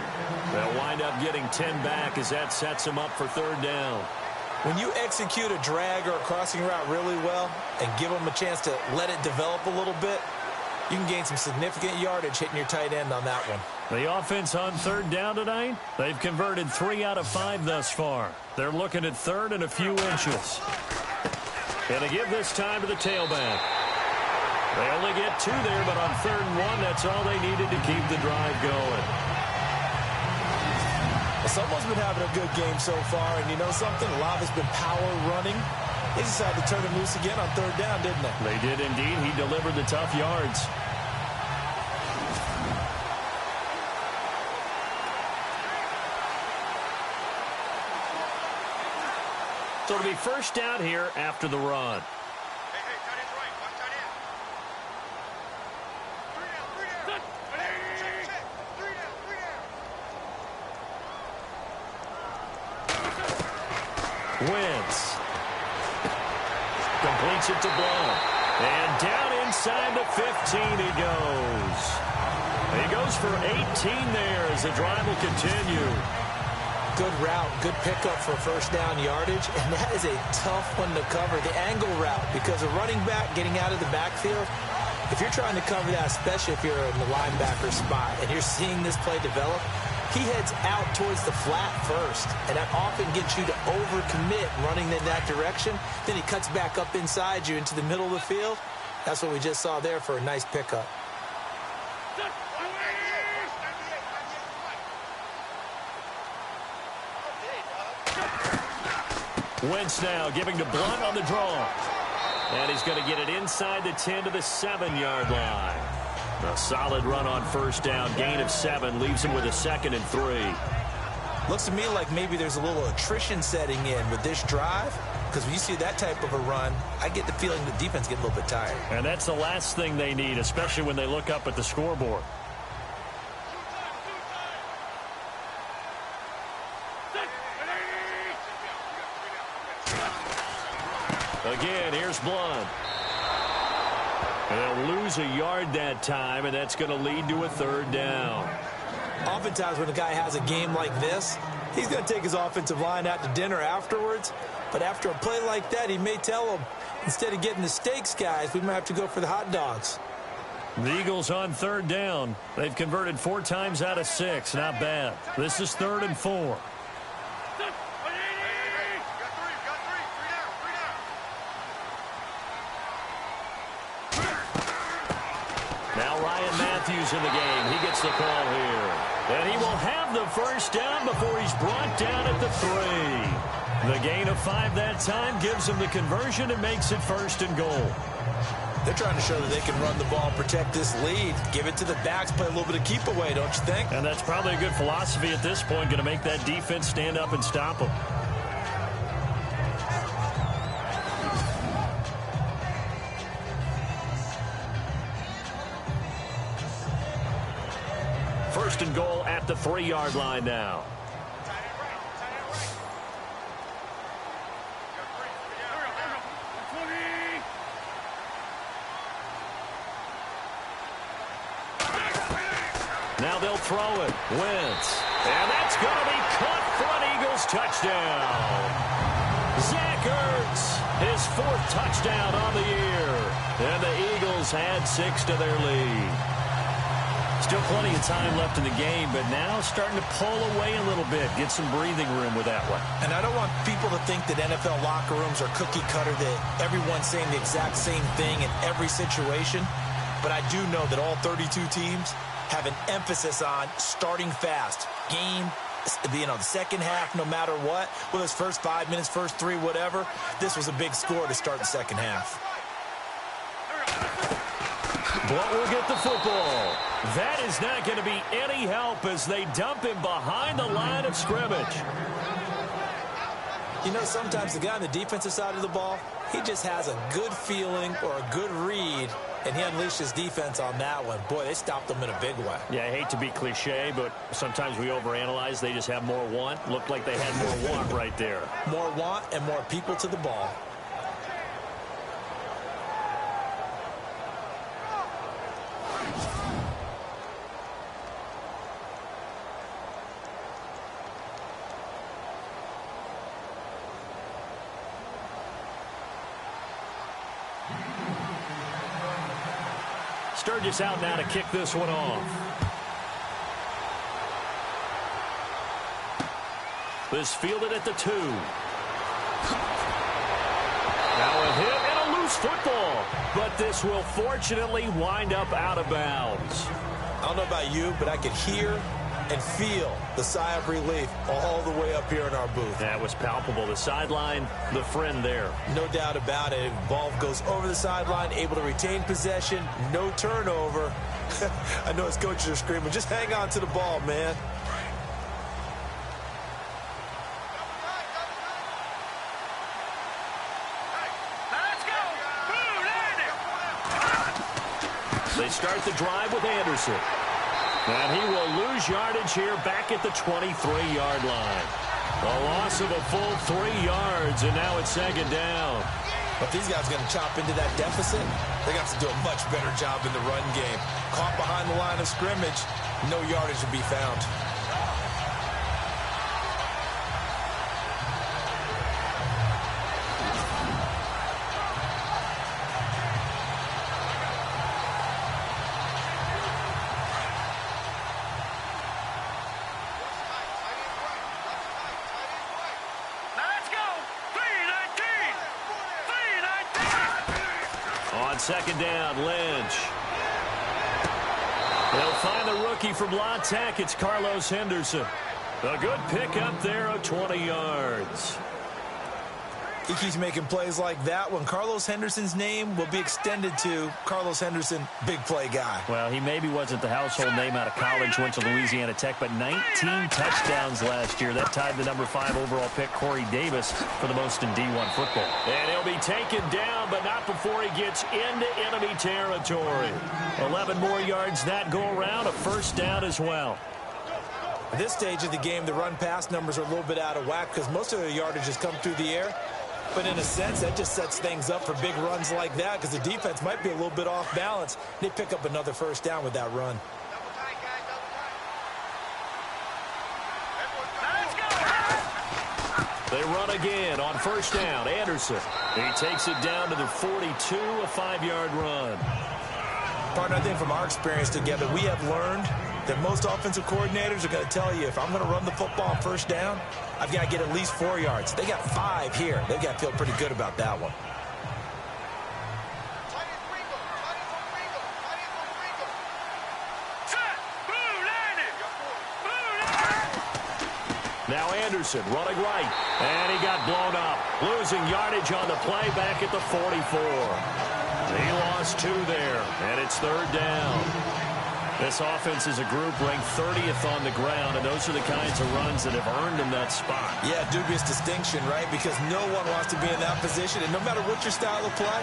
They'll wind up getting 10 back as that sets him up for third down. When you execute a drag or a crossing route really well and give them a chance to let it develop a little bit, you can gain some significant yardage hitting your tight end on that one. The offense on third down tonight, they've converted 3 out of 5 thus far. They're looking at third and a few inches. And to give this time to the tailback. They only get 2 there, but on third and 1, that's all they needed to keep the drive going. Someone's been having a good game so far, and you know something? A lot has been power running. They decided to turn him loose again on third down, didn't they? They did indeed. He delivered the tough yards. So it'll be first down here after the run. Hey, tight end's right. Watch tight end. 3 down. Check. 3 down. Wentz. Completes it to Blount. And down inside the 15 he goes. He goes for 18 there as the drive will continue. Good route, good pickup for first down yardage, and that is a tough one to cover, the angle route, because a running back getting out of the backfield, if you're trying to cover that, especially if you're in the linebacker spot and you're seeing this play develop, he heads out towards the flat first, and that often gets you to overcommit running in that direction. Then he cuts back up inside you into the middle of the field. That's what we just saw there for a nice pickup. Wentz now giving to Blount on the draw. And he's going to get it inside the 10 to the 7-yard line. A solid run on first down. Gain of 7 leaves him with a 2nd and 3. Looks to me like maybe there's a little attrition setting in with this drive, because when you see that type of a run, I get the feeling the defense gets a little bit tired. And that's the last thing they need, especially when they look up at the scoreboard. Again, here's Blount. And they'll lose a yard that time, and that's going to lead to a third down. Oftentimes when a guy has a game like this, he's going to take his offensive line out to dinner afterwards. But after a play like that, he may tell them, instead of getting the steaks, guys, we might have to go for the hot dogs. The Eagles on third down. They've converted 4 times out of 6. Not bad. This is 3rd and 4. Now Ryan Matthews in the game. He gets the call here. And he will have the first down before he's brought down at the 3. The gain of 5 that time gives them the conversion and makes it 1st and goal. They're trying to show that they can run the ball, protect this lead, give it to the backs, play a little bit of keep away, don't you think? And that's probably a good philosophy at this point, going to make that defense stand up and stop them. First and goal at the 3-yard line now. Now they'll throw it. Wentz. And that's going to be caught for an Eagles touchdown. Zach Ertz, his 4th touchdown on the year. And the Eagles add 6 to their lead. Still plenty of time left in the game, but now starting to pull away a little bit. Get some breathing room with that one. And I don't want people to think that NFL locker rooms are cookie cutter, that everyone's saying the exact same thing in every situation. But I do know that all 32 teams have an emphasis on starting fast. Game, the second half, no matter what. Whether it's first 5 minutes, first 3, whatever. This was a big score to start the second half. But we'll get the football. That is not going to be any help as they dump him behind the line of scrimmage. You know, sometimes the guy on the defensive side of the ball, he just has a good feeling or a good read, and he unleashed his defense on that one. Boy, they stopped them in a big way. Yeah, I hate to be cliche, but sometimes we overanalyze. They just have more want. Looked like they had more want right there. More want and more people to the ball. Sturgis out now to kick this one off. This fielded at the 2. Now a hit and a loose football. But this will fortunately wind up out of bounds. I don't know about you, but I could hear and feel the sigh of relief all the way up here in our booth. That was palpable. The sideline, the friend there. No doubt about it. Ball goes over the sideline, able to retain possession, no turnover. I know his coaches are screaming, just hang on to the ball, man. They start the drive with Anderson. And he will lose yardage here back at the 23-yard line. A loss of a full 3 yards, and now it's 2nd down. But these guys are going to chop into that deficit. They're going to have to do a much better job in the run game. Caught behind the line of scrimmage, no yardage to be found. On 2nd down, Lynch. They'll find the rookie from La Tech. It's Carlos Henderson. A good pickup there of 20 yards. He keeps making plays like that when Carlos Henderson's name will be extended to Carlos Henderson, big play guy. Well, he maybe wasn't the household name out of college, went to Louisiana Tech, but 19 touchdowns last year. That tied the number 5 overall pick, Corey Davis, for the most in D1 football. And he'll be taken down, but not before he gets into enemy territory. 11 more yards that go around, a 1st down as well. At this stage of the game, the run-pass numbers are a little bit out of whack because most of the yardage has come through the air. But in a sense, that just sets things up for big runs like that because the defense might be a little bit off balance. They pick up another 1st down with that run. They run again on 1st down. Anderson. He takes it down to the 42, a 5-yard run. Partner, I think from our experience together, we have learned that most offensive coordinators are going to tell you if I'm going to run the football on 1st down, I've got to get at least 4 yards. They got 5 here. They've got to feel pretty good about that one. Now Anderson running right. And he got blown up. Losing yardage on the play back at the 44. He lost 2 there. And it's 3rd down. This offense is a group ranked 30th on the ground, and those are the kinds of runs that have earned them that spot. Yeah, dubious distinction, right? Because no one wants to be in that position, and no matter what your style of play,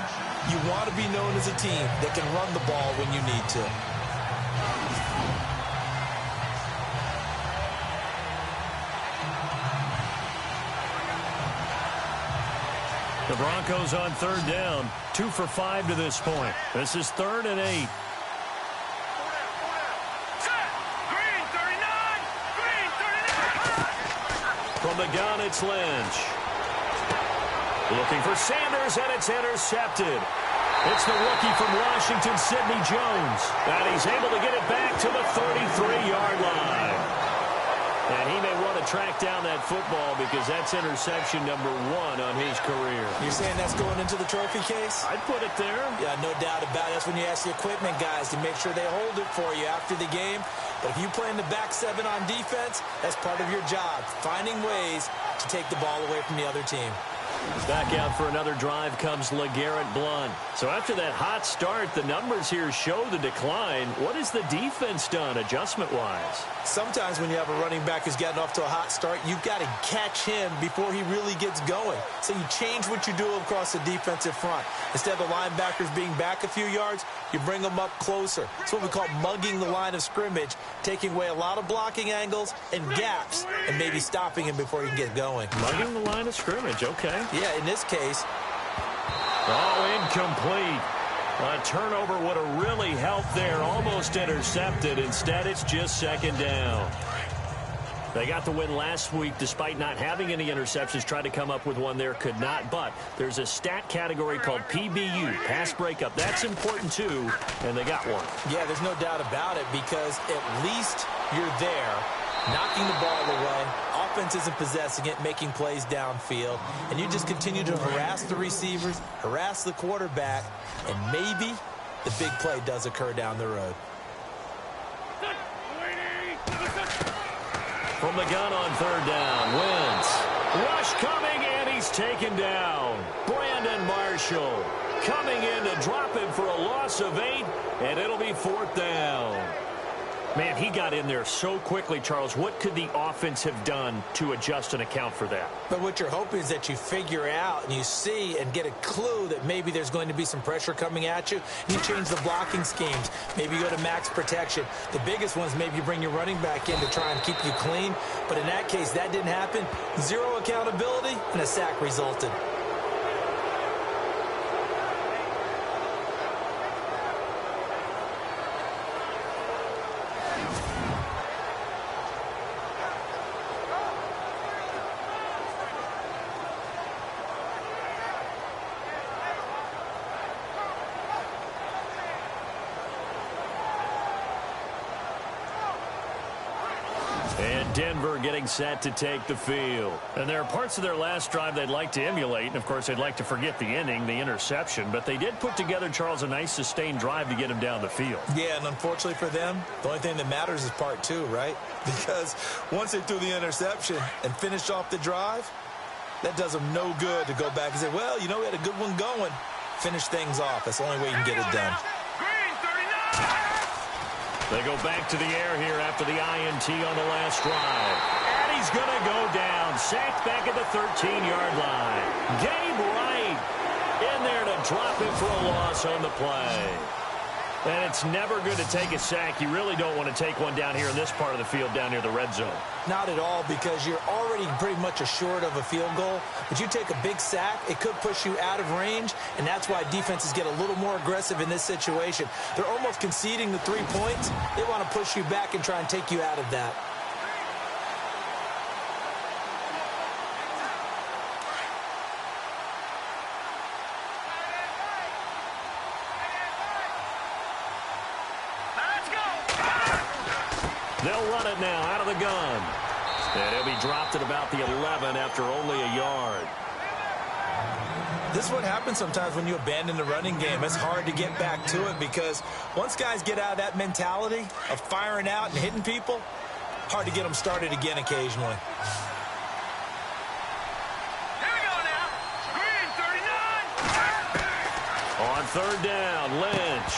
you want to be known as a team that can run the ball when you need to. The Broncos on 3rd down, 2 for 5 to this point. This is 3rd and 8. From the gun, it's Lynch. Looking for Sanders, and it's intercepted. It's the rookie from Washington, Sidney Jones. And he's able to get it back to the 33-yard line. And he may want to track down that football because that's interception number 1 on his career. You're saying that's going into the trophy case? I'd put it there. Yeah, no doubt about it. That's when you ask the equipment guys to make sure they hold it for you after the game. But if you play in the back 7 on defense, that's part of your job, finding ways to take the ball away from the other team. Back out for another drive comes LeGarrette Blount. So after that hot start, the numbers here show the decline. What has the defense done adjustment-wise? Sometimes when you have a running back who's gotten off to a hot start, you've got to catch him before he really gets going. So you change what you do across the defensive front. Instead of the linebackers being back a few yards, you bring them up closer. It's what we call mugging the line of scrimmage, taking away a lot of blocking angles and gaps and maybe stopping him before he can get going. Mugging the line of scrimmage, okay. Yeah, in this case. Oh, incomplete. A turnover would have really helped there. Almost intercepted. Instead, it's just 2nd down. They got the win last week despite not having any interceptions. Tried to come up with one there, could not. But there's a stat category called PBU, pass breakup. That's important, too, and they got one. Yeah, there's no doubt about it because at least you're there, knocking the ball away. Offense isn't possessing it, making plays downfield. And you just continue to harass the receivers, harass the quarterback, and maybe the big play does occur down the road. From the gun on 3rd down, Wentz. Rush coming, and he's taken down. Brandon Marshall coming in to drop him for a loss of 8, and it'll be 4th down. Man, he got in there so quickly, Charles. What could the offense have done to adjust and account for that? But what you're hoping is that you figure out and you see and get a clue that maybe there's going to be some pressure coming at you. You change the blocking schemes. Maybe you go to max protection. The biggest ones, maybe you bring your running back in to try and keep you clean. But in that case, that didn't happen. 0 accountability, and a sack resulted. Denver getting set to take the field. And there are parts of their last drive they'd like to emulate. And, of course, they'd like to forget the inning, the interception. But they did put together, Charles, a nice sustained drive to get him down the field. Yeah, and unfortunately for them, the only thing that matters is part 2, right? Because once they threw the interception and finished off the drive, that does them no good to go back and say, well, you know, we had a good one going. Finish things off. That's the only way you can get it done. They go back to the air here after the INT on the last drive. And he's going to go down. Sacked back at the 13-yard line. Gabe Wright in there to drop him for a loss on the play. And it's never good to take a sack. You really don't want to take one down here in this part of the field down near the red zone. Not at all, because you're already pretty much assured of a field goal. But you take a big sack, it could push you out of range, and that's why defenses get a little more aggressive in this situation. They're almost conceding the 3 points. They want to push you back and try and take you out of that. They'll run it now out of the gun. And he'll be dropped at about the 11 after only a yard. This is what happens sometimes when you abandon the running game. It's hard to get back to it because once guys get out of that mentality of firing out and hitting people, hard to get them started again occasionally. third down, Lynch.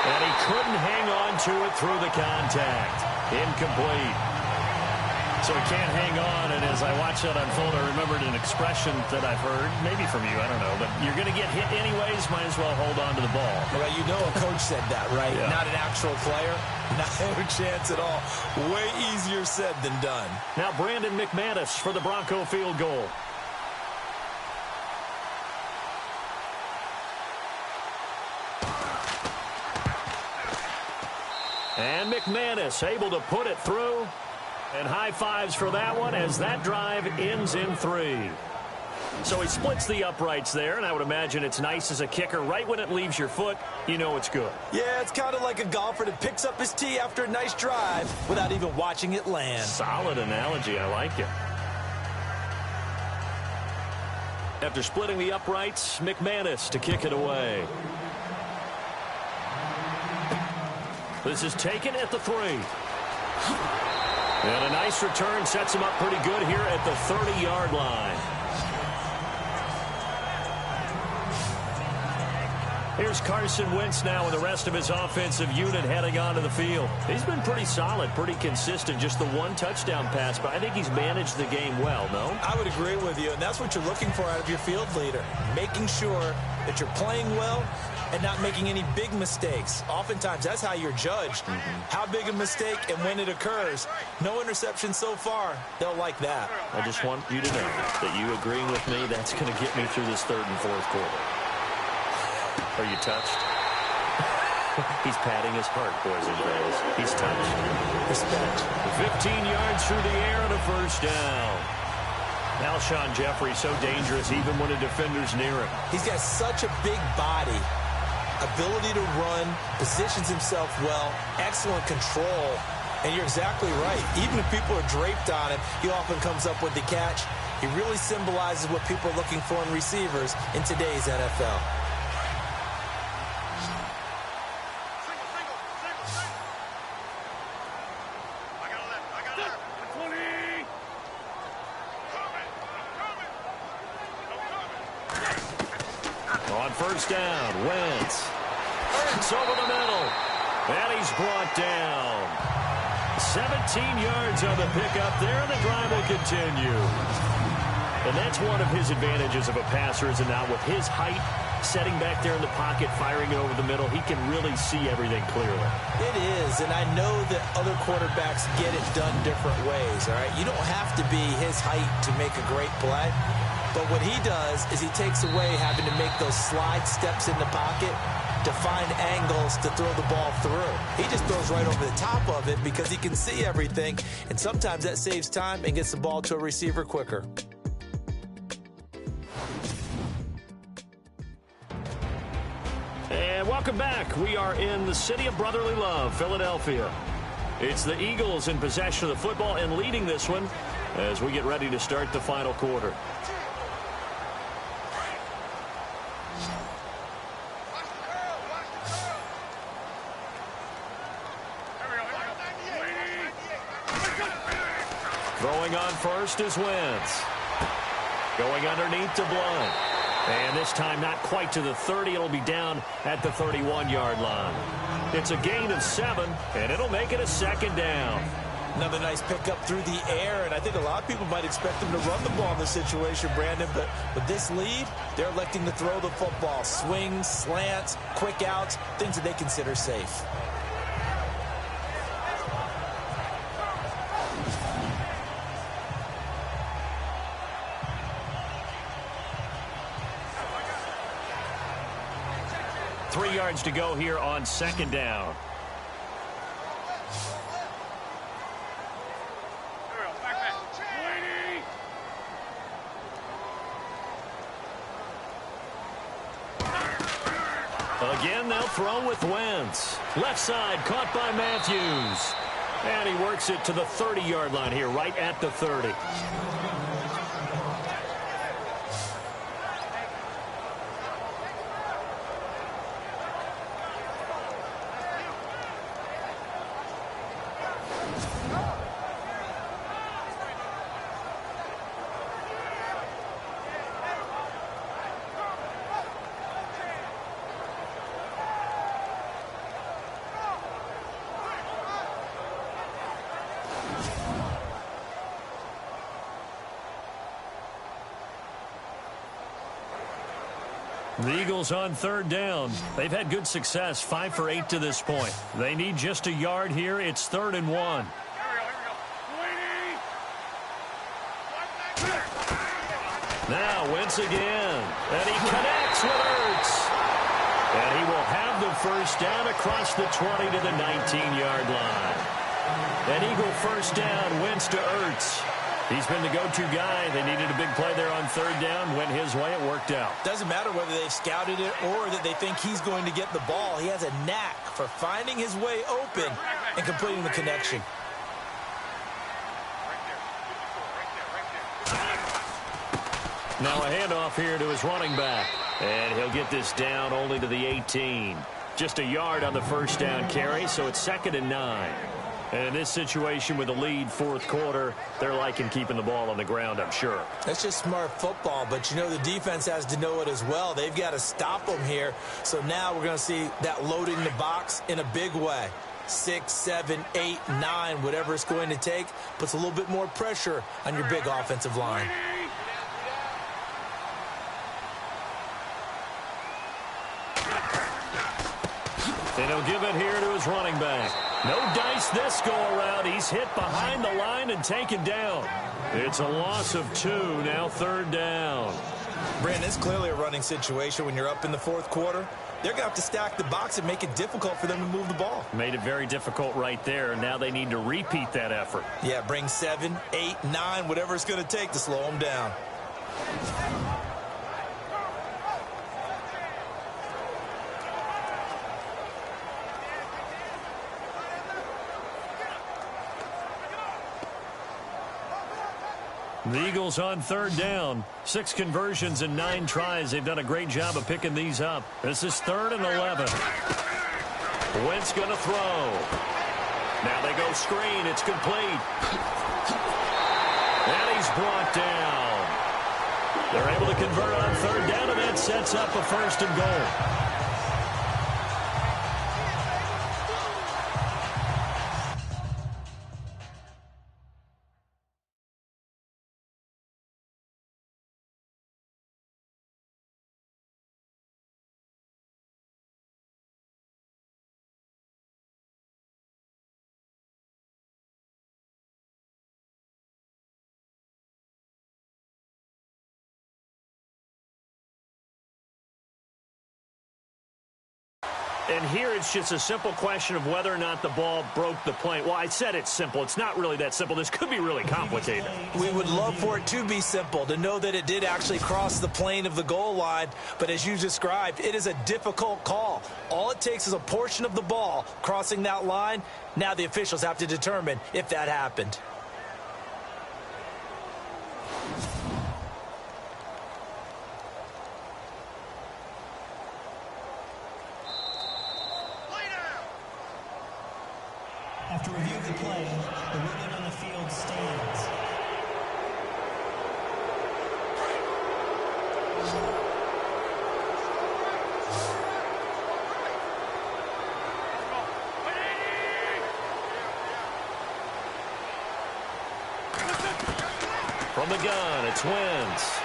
And he couldn't hang on to it through the contact. Incomplete. So he can't hang on, and as I watch that unfold, I remembered an expression that I've heard, maybe from you, I don't know, but you're going to get hit anyways, might as well hold on to the ball. Well, you know a coach said that, right? Yeah. Not an actual player. Not a chance at all. Way easier said than done. Now Brandon McManus for the Bronco field goal. And McManus able to put it through. And high fives for that one as that drive ends in 3. So he splits the uprights there, and I would imagine it's nice as a kicker. Right when it leaves your foot, you know it's good. Yeah, it's kind of like a golfer that picks up his tee after a nice drive without even watching it land. Solid analogy. I like it. After splitting the uprights, McManus to kick it away. This is taken at the 3. And a nice return sets him up pretty good here at the 30-yard line. Here's Carson Wentz now with the rest of his offensive unit heading onto the field. He's been pretty solid, pretty consistent. Just the one touchdown pass, but I think he's managed the game well, no? I would agree with you, and that's what you're looking for out of your field leader. Making sure that you're playing well and not making any big mistakes. Oftentimes, that's how you're judged. How big a mistake and when it occurs. No interception so far. They'll like that. I just want you to know that you agreeing with me, that's going to get me through this third and fourth quarter. Are you touched? He's patting his heart, boys and girls. He's touched. Respect. 15 yards through the air and a first down. Alshon Jeffrey so dangerous even when a defender's near him. He's got such a big body. Ability to run, positions himself well, excellent control, and you're exactly right. Even if people are draped on him, he often comes up with the catch. He really symbolizes what people are looking for in receivers in today's NFL. On first down, Wentz. Hurts over the middle. And he's brought down. 17 yards on the pickup there, and the drive will continue. And that's one of his advantages of a passer, is now with his height, setting back there in the pocket, firing it over the middle, he can really see everything clearly. It is, and I know that other quarterbacks get it done different ways, all right? You don't have to be his height to make a great play. But what he does is he takes away having to make those slide steps in the pocket to find angles to throw the ball through. He just throws right over the top of it because he can see everything, and sometimes that saves time and gets the ball to a receiver quicker. And welcome back. We are in the city of brotherly love, Philadelphia. It's the Eagles in possession of the football and leading this one as we get ready to start the final quarter. Throwing on first is Wentz. Going underneath to Blunt. And this time not quite to the 30. It'll be down at the 31-yard line. It's a gain of 7, and it'll make it a second down. Another nice pickup through the air, and I think a lot of people might expect them to run the ball in this situation, Brandon, but with this lead, they're electing to throw the football. Swings, slants, quick outs, things that they consider safe. Three yards to go here on second down. Again, they'll throw with Wentz. Left side, caught by Matthews. And he works it to the 30-yard line here, right at the 30. The Eagles on third down. They've had good success, 5 for 8 to this point. They need just a yard here. It's 3rd and 1. Now Wentz again, and he connects with Ertz. And he will have the first down across the 20 to the 19-yard line. An Eagle first down, Wentz to Ertz. He's been the go-to guy. They needed a big play there on third down. Went his way. It worked out. Doesn't matter whether they've scouted it or that they think he's going to get the ball. He has a knack for finding his way open and completing the connection. Now a handoff here to his running back. And he'll get this down only to the 18. Just a yard on the first down carry, so it's 2nd and 9. And in this situation with a lead, 4th quarter, they're liking keeping the ball on the ground, I'm sure. That's just smart football, but you know the defense has to know it as well. They've got to stop them here. So now we're going to see that loading the box in a big way. 6, 7, 8, 9, whatever it's going to take, puts a little bit more pressure on your big offensive line. And he'll give it here to his running back. No dice this go-around. He's hit behind the line and taken down. It's a loss of 2, now 3rd down. Brandon, it's clearly a running situation when you're up in the 4th quarter. They're going to have to stack the box and make it difficult for them to move the ball. Made it very difficult right there. Now they need to repeat that effort. Yeah, bring 7, 8, 9, whatever it's going to take to slow them down. The Eagles on third down. 6 conversions and 9 tries. They've done a great job of picking these up. This is 3rd and 11. Wentz going to throw. Now they go screen. It's complete. And he's brought down. They're able to convert on third down, and that sets up a 1st and goal. And here it's just a simple question of whether or not the ball broke the plane. Well, I said it's simple. It's not really that simple. This could be really complicated. We would love for it to be simple, to know that it did actually cross the plane of the goal line. But as you described, it is a difficult call. All it takes is a portion of the ball crossing that line. Now the officials have to determine if that happened. After review of the play, the ruling on the field stands. From the gun, it's Wentz.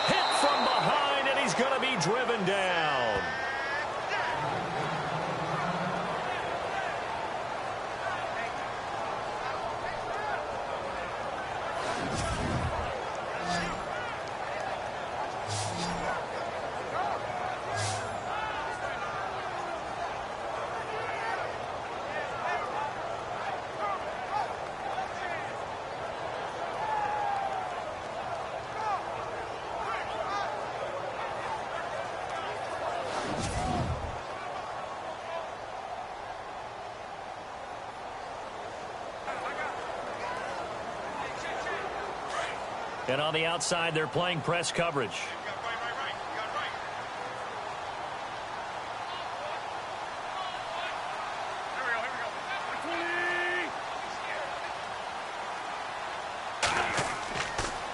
Hit from behind, and he's going to be driven down. And on the outside, they're playing press coverage.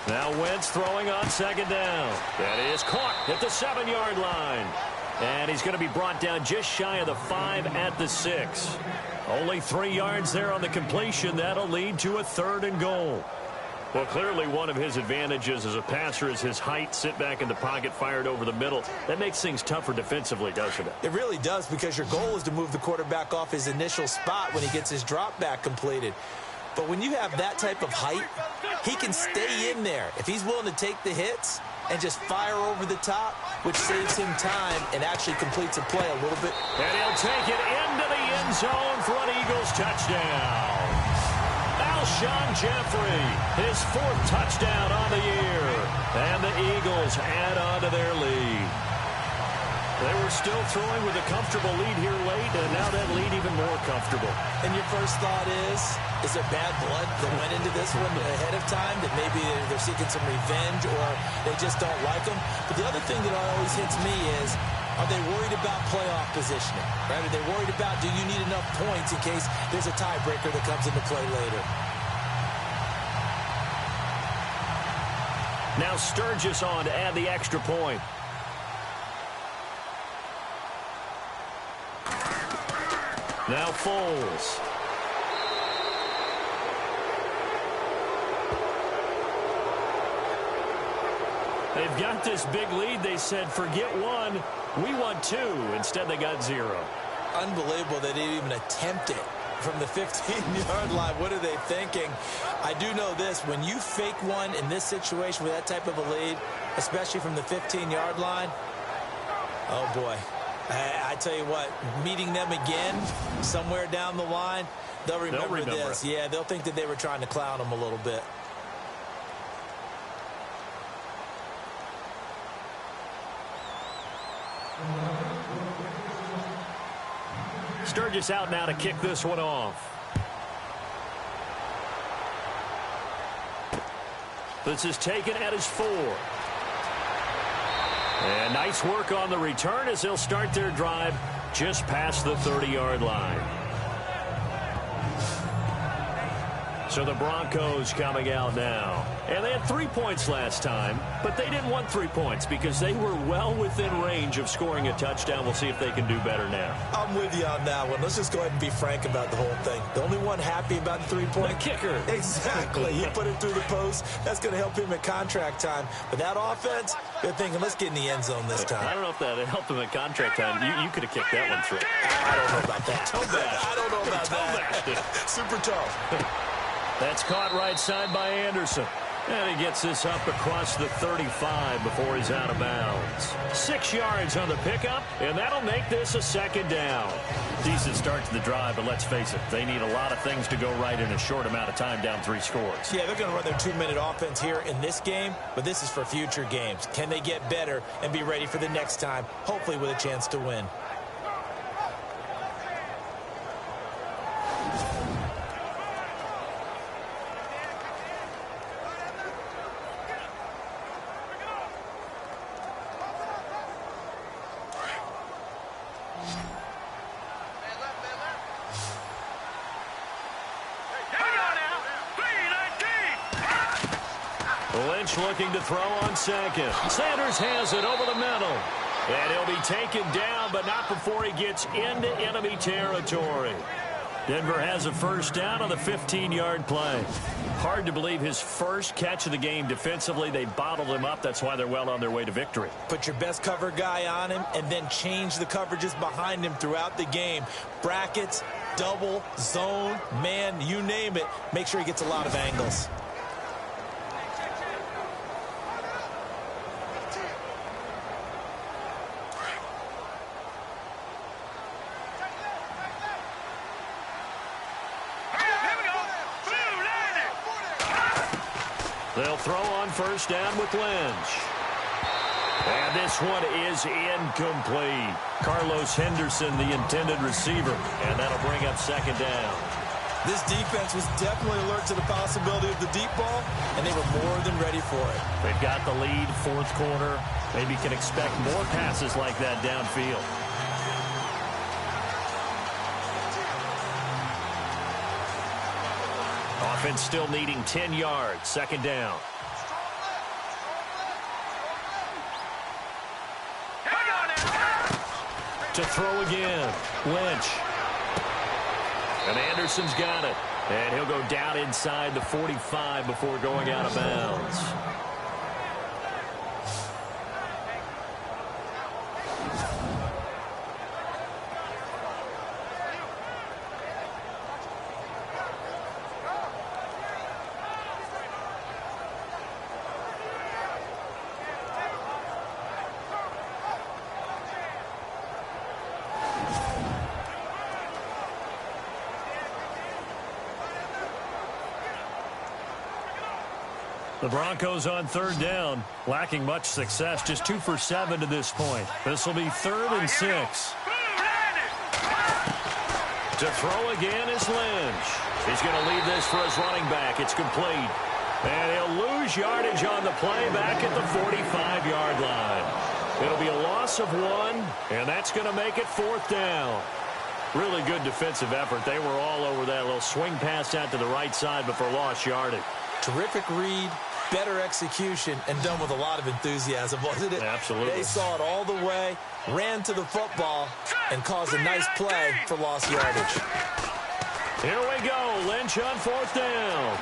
Now Wentz throwing on 2nd down. That is caught at the 7-yard line. And he's going to be brought down just shy of the 5 at the 6. Only 3 yards there on the completion. That'll lead to a 3rd and goal. Well, clearly one of his advantages as a passer is his height. Sit back in the pocket, fired over the middle. That makes things tougher defensively, doesn't it? It really does, because your goal is to move the quarterback off his initial spot when he gets his drop back completed. But when you have that type of height, he can stay in there. If he's willing to take the hits and just fire over the top, which saves him time and actually completes a play a little bit. And he'll take it into the end zone for an Eagles touchdown. Alshon Jeffrey, his 4th touchdown on the year. And the Eagles add on to their lead. They were still throwing with a comfortable lead here late, and now that lead even more comfortable. And your first thought is there bad blood that went into this one ahead of time, that maybe they're seeking some revenge or they just don't like them? But the other thing that always hits me is, are they worried about playoff positioning? Right? Are they worried about, do you need enough points in case there's a tiebreaker that comes into play later? Now Sturgis on to add the extra point. Now Foles. They've got this big lead. They said, forget one, we want 2. Instead, they got 0. Unbelievable they didn't even attempt it from the 15-yard line. What are they thinking? I do know this. When you fake one in this situation with that type of a lead, especially from the 15-yard line, oh, boy. I tell you what, meeting them again somewhere down the line, they'll remember this. Yeah, they'll think that they were trying to clown them a little bit. Sturgis out now to kick this one off. This is taken at his 4. And nice work on the return as they'll start their drive just past the 30-yard line. So the Broncos coming out now. And they had 3 points last time, but they didn't want 3 points because they were well within range of scoring a touchdown. We'll see if they can do better now. I'm with you on that one. Let's just go ahead and be frank about the whole thing. The only one happy about the 3-point kicker. Exactly. He put it through the post. That's going to help him at contract time. But that offense, they're thinking, let's get in the end zone this time. I don't know if that helped him at contract time. You could have kicked that one through. I don't know about that. I don't know about that. Super tough. That's caught right side by Anderson. And he gets this up across the 35 before he's out of bounds. 6 yards on the pickup, and that'll make this a 2nd down. Decent start to the drive, but let's face it, they need a lot of things to go right in a short amount of time, down 3 scores. Yeah, they're going to run their 2-minute offense here in this game, but this is for future games. Can they get better and be ready for the next time, hopefully with a chance to win? Lynch looking to throw on 2nd. Sanders has it over the middle. And he'll be taken down, but not before he gets into enemy territory. Denver has a 1st down on the 15-yard play. Hard to believe his first catch of the game defensively. They bottled him up. That's why they're well on their way to victory. Put your best cover guy on him and then change the coverages behind him throughout the game. Brackets, double, zone, man, you name it. Make sure he gets a lot of angles. They'll throw on 1st down with Lynch. And this one is incomplete. Carlos Henderson, the intended receiver. And that'll bring up 2nd down. This defense was definitely alert to the possibility of the deep ball, and they were more than ready for it. They've got the lead, 4th quarter. Maybe can expect more passes like that downfield. Offense still needing 10 yards. 2nd down. To throw again. Lynch. And Anderson's got it. And he'll go down inside the 45 before going out of bounds. The Broncos on third down, lacking much success, just 2 for 7 to this point. This will be 3rd and 6. To throw again is Lynch. He's going to leave this for his running back. It's complete. And he'll lose yardage on the play back at the 45-yard line. It'll be a loss of 1, and that's going to make it 4th down. Really good defensive effort. They were all over that little swing pass out to the right side before lost yardage. Terrific read, better execution, and done with a lot of enthusiasm, wasn't it? Absolutely. They saw it all the way, ran to the football, and caused a nice play for lost yardage. Here we go. Lynch on 4th down.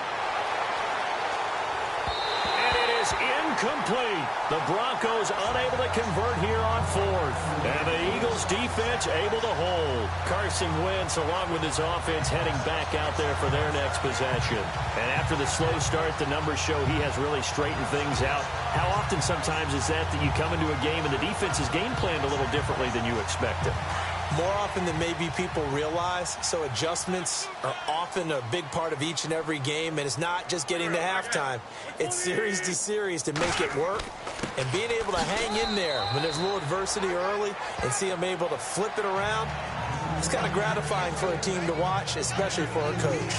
And it is incomplete. The Broncos unable to convert here on 4th. And the Eagles defense able to hold. Carson Wentz, along with his offense, heading back out there for their next possession. And after the slow start, the numbers show he has really straightened things out. How often sometimes is that you come into a game and the defense is game planned a little differently than you expected? More often than maybe people realize, so adjustments are often a big part of each and every game, and it's not just getting to halftime. It's series to series to make it work, and being able to hang in there when there's a little adversity early and see them able to flip it around, it's kind of gratifying for a team to watch, especially for a coach.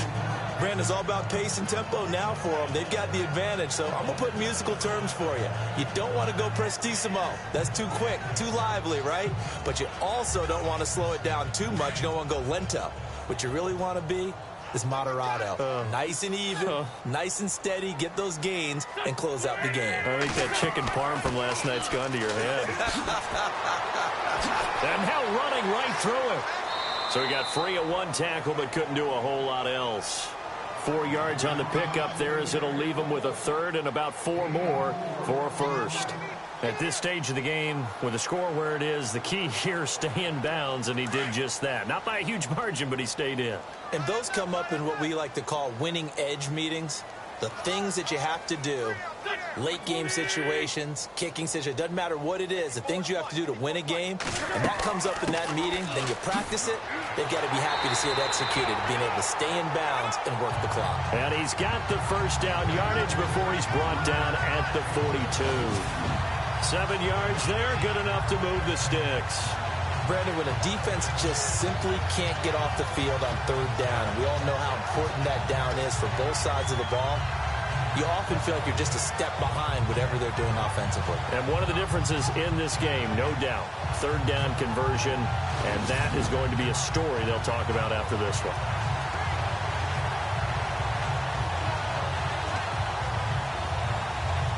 Brandon's all about pace and tempo now for them. They've got the advantage, so I'm going to put musical terms for you. You don't want to go prestissimo. That's too quick, too lively, right? But you also don't want to slow it down too much. You don't want to go lento. What you really want to be is moderato. Nice and even, nice and steady, get those gains, and close out the game. I think that chicken parm from last night's gone to your head. And now running right through it. So he got free of 1 tackle, but couldn't do a whole lot else. 4 yards on the pickup there as it'll leave him with a 3rd and about 4 more for a 1st. At this stage of the game, with the score where it is, the key here is stay in bounds, and he did just that. Not by a huge margin, but he stayed in. And those come up in what we like to call winning edge meetings. The things that you have to do, late game situations, kicking situations, doesn't matter what it is, the things you have to do to win a game, and that comes up in that meeting, then you practice it, they've got to be happy to see it executed, being able to stay in bounds and work the clock. And he's got the 1st down yardage before he's brought down at the 42. 7 yards there, good enough to move the sticks. Brandon, when a defense just simply can't get off the field on 3rd down, and we all know how important that down is for both sides of the ball, you often feel like you're just a step behind whatever they're doing offensively. And one of the differences in this game, no doubt, 3rd down conversion, and that is going to be a story they'll talk about after this one.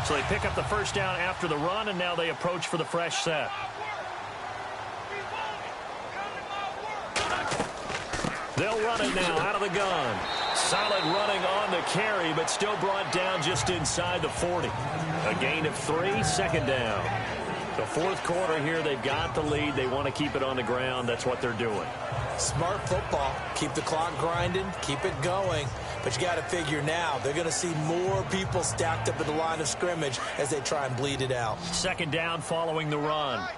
So they pick up the 1st down after the run, and now they approach for the fresh set. They'll run it now out of the gun. Solid running on the carry, but still brought down just inside the 40. A gain of 3, 2nd down. The 4th quarter here, they've got the lead. They want to keep it on the ground. That's what they're doing. Smart football. Keep the clock grinding. Keep it going. But you got to figure now, they're going to see more people stacked up at the line of scrimmage as they try and bleed it out. 2nd down following the run.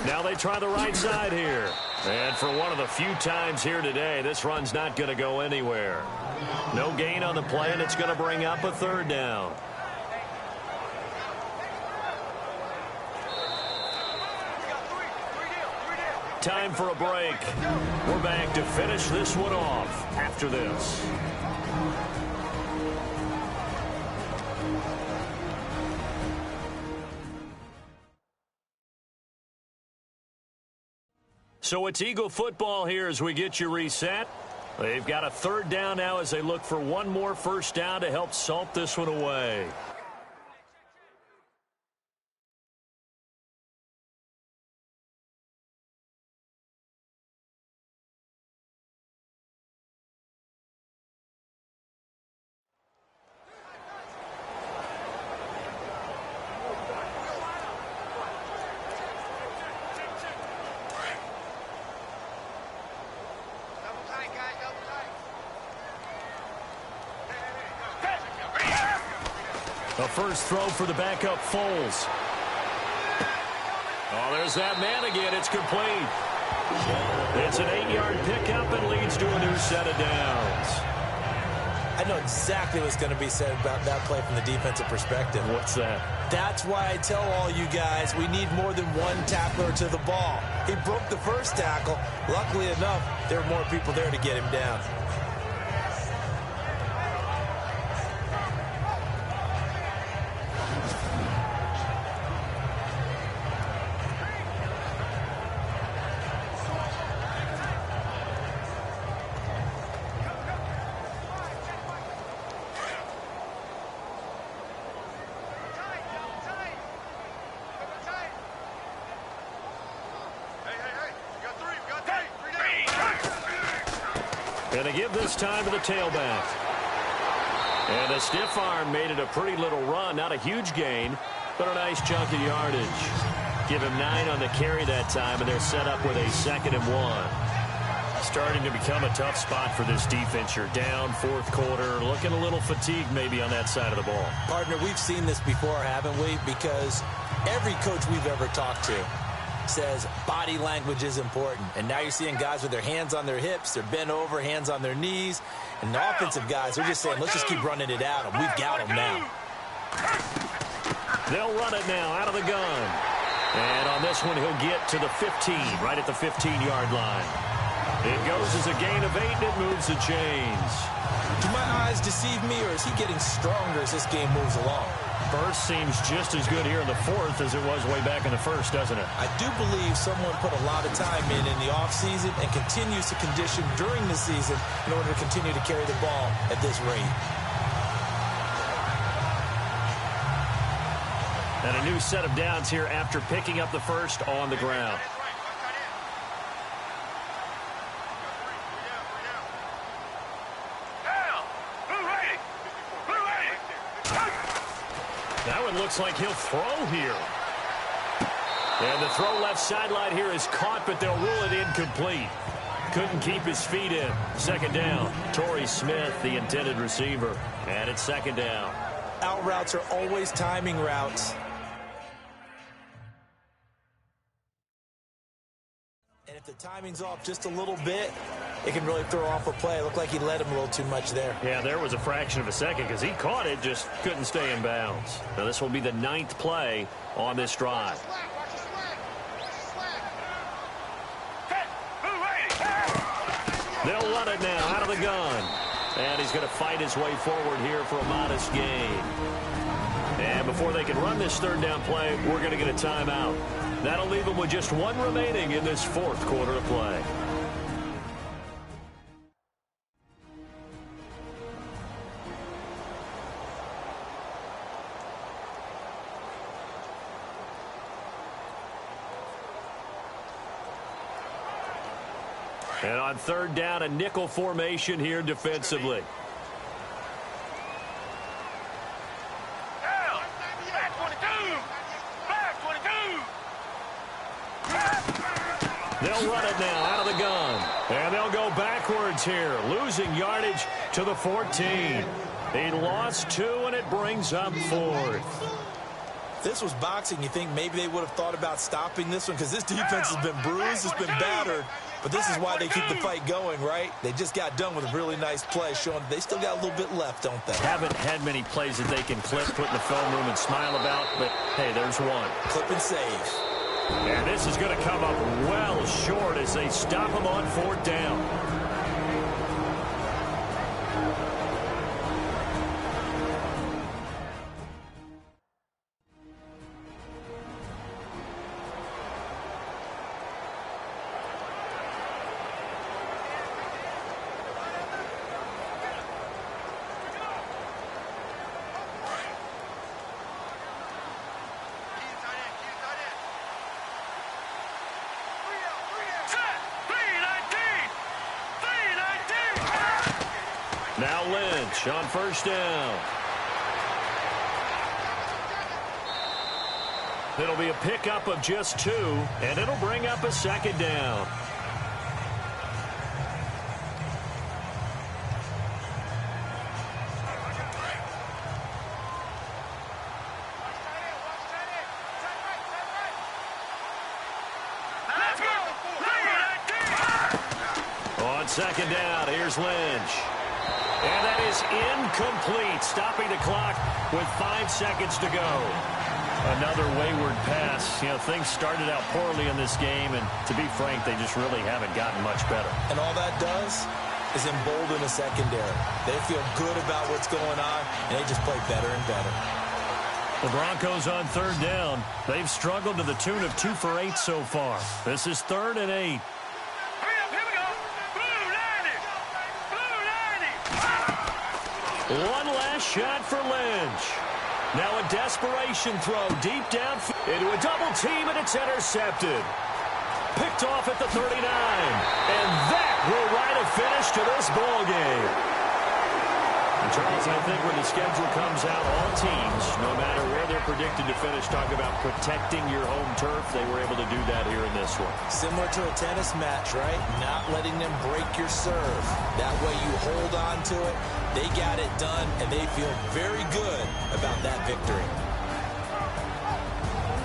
Now they try the right side here. And for one of the few times here today, this run's not going to go anywhere. No gain on the play, and it's going to bring up a 3rd down. Time for a break. We're back to finish this one off after this. So it's Eagle football here as we get you reset. They've got a third down now as they look for one more first down to help salt this one away. The first throw for the backup Foles. Oh, there's that man again. It's complete. It's an 8-yard pickup and leads to a new set of downs. I know exactly what's going to be said about that play from the defensive perspective. What's that? That's why I tell all you guys we need more than one tackler to the ball. He broke the first tackle. Luckily enough, there were more people there to get him down. And they give this time to the tailback. And a stiff arm made it a pretty little run. Not a huge gain, but a nice chunk of yardage. Give him 9 on the carry that time, and they're set up with a 2nd and 1. Starting to become a tough spot for this defense. You're down, fourth quarter, looking a little fatigued maybe on that side of the ball. Partner, we've seen this before, haven't we? Because every coach we've ever talked to says body language is important. And now you're seeing guys with their hands on their hips, they're bent over, hands on their knees. And the offensive guys, they're just saying, let's just keep running it at them. We've got them now. They'll run it now out of the gun. And on this one, he'll get to the 15, right at the 15-yard line. It goes as a gain of 8, and it moves the chains. Do my eyes deceive me, or is he getting stronger as this game moves along? First seems just as good here in the fourth as it was way back in the first, doesn't it? I do believe someone put a lot of time in the offseason and continues to condition during the season in order to continue to carry the ball at this rate. And a new set of downs here after picking up the first on the ground. That one looks like he'll throw here. And the throw left sideline here is caught, but they'll rule it incomplete. Couldn't keep his feet in. 2nd down. Torrey Smith, the intended receiver. And it's 2nd down. Out routes are always timing routes. And if the timing's off just a little bit, it can really throw off a play. It looked like he led him a little too much there. Yeah, there was a fraction of a second because he caught it, just couldn't stay in bounds. Now this will be the 9th play on this drive. They'll run it now out of the gun. And he's going to fight his way forward here for a modest gain. And before they can run this 3rd down play, we're going to get a timeout. That'll leave them with just 1 remaining in this 4th quarter of play. And on 3rd down, a nickel formation here defensively. They'll run it now out of the gun. And they'll go backwards here, losing yardage to the 14. He lost 2, and it brings up 4th. If this was boxing, you think maybe they would have thought about stopping this one because this defense has been bruised, it's been battered. But this is why they keep the fight going, right? They just got done with a really nice play, showing they still got a little bit left, don't they? Haven't had many plays that they can clip, put in the film room, and smile about, but, hey, there's one. Clip and save. And this is going to come up well short as they stop him on 4th down. Now Lynch on first down. It'll be a pickup of just 2, and it'll bring up a second down. On second down, here's Lynch. And that is incomplete, stopping the clock with 5 seconds to go. Another wayward pass. You know, things started out poorly in this game, and to be frank, they just really haven't gotten much better. And all that does is embolden the secondary. They feel good about what's going on, and they just play better and better. The Broncos on third down. They've struggled to the tune of 2 for 8 so far. This is 3rd and 8. One last shot for Lynch. Now a desperation throw deep down into a double team, and it's intercepted. Picked off at the 39. And that will write a finish to this ball game. And Charles, I think when the schedule comes out, all teams, no matter where they're predicted to finish, talk about protecting your home turf. They were able to do that here in this one. Similar to a tennis match, right? Not letting them break your serve. That way you hold on to it. They got it done, and they feel very good about that victory.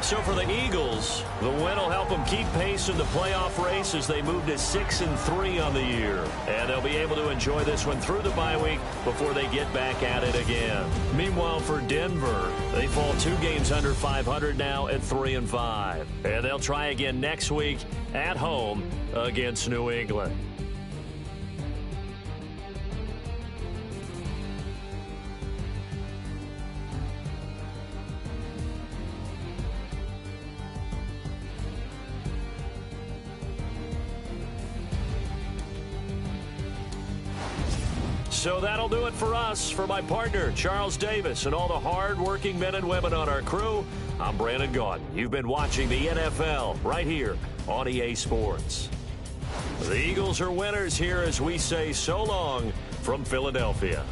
So for the Eagles, the win will help them keep pace in the playoff race as they move to 6-3 on the year. And they'll be able to enjoy this one through the bye week before they get back at it again. Meanwhile, for Denver, they fall 2 games under 500 now at 3-5. And they'll try again next week at home against New England. So that'll do it for us. For my partner, Charles Davis, and all the hard-working men and women on our crew, I'm Brandon Gaudin. You've been watching the NFL right here on EA Sports. The Eagles are winners here as we say so long from Philadelphia.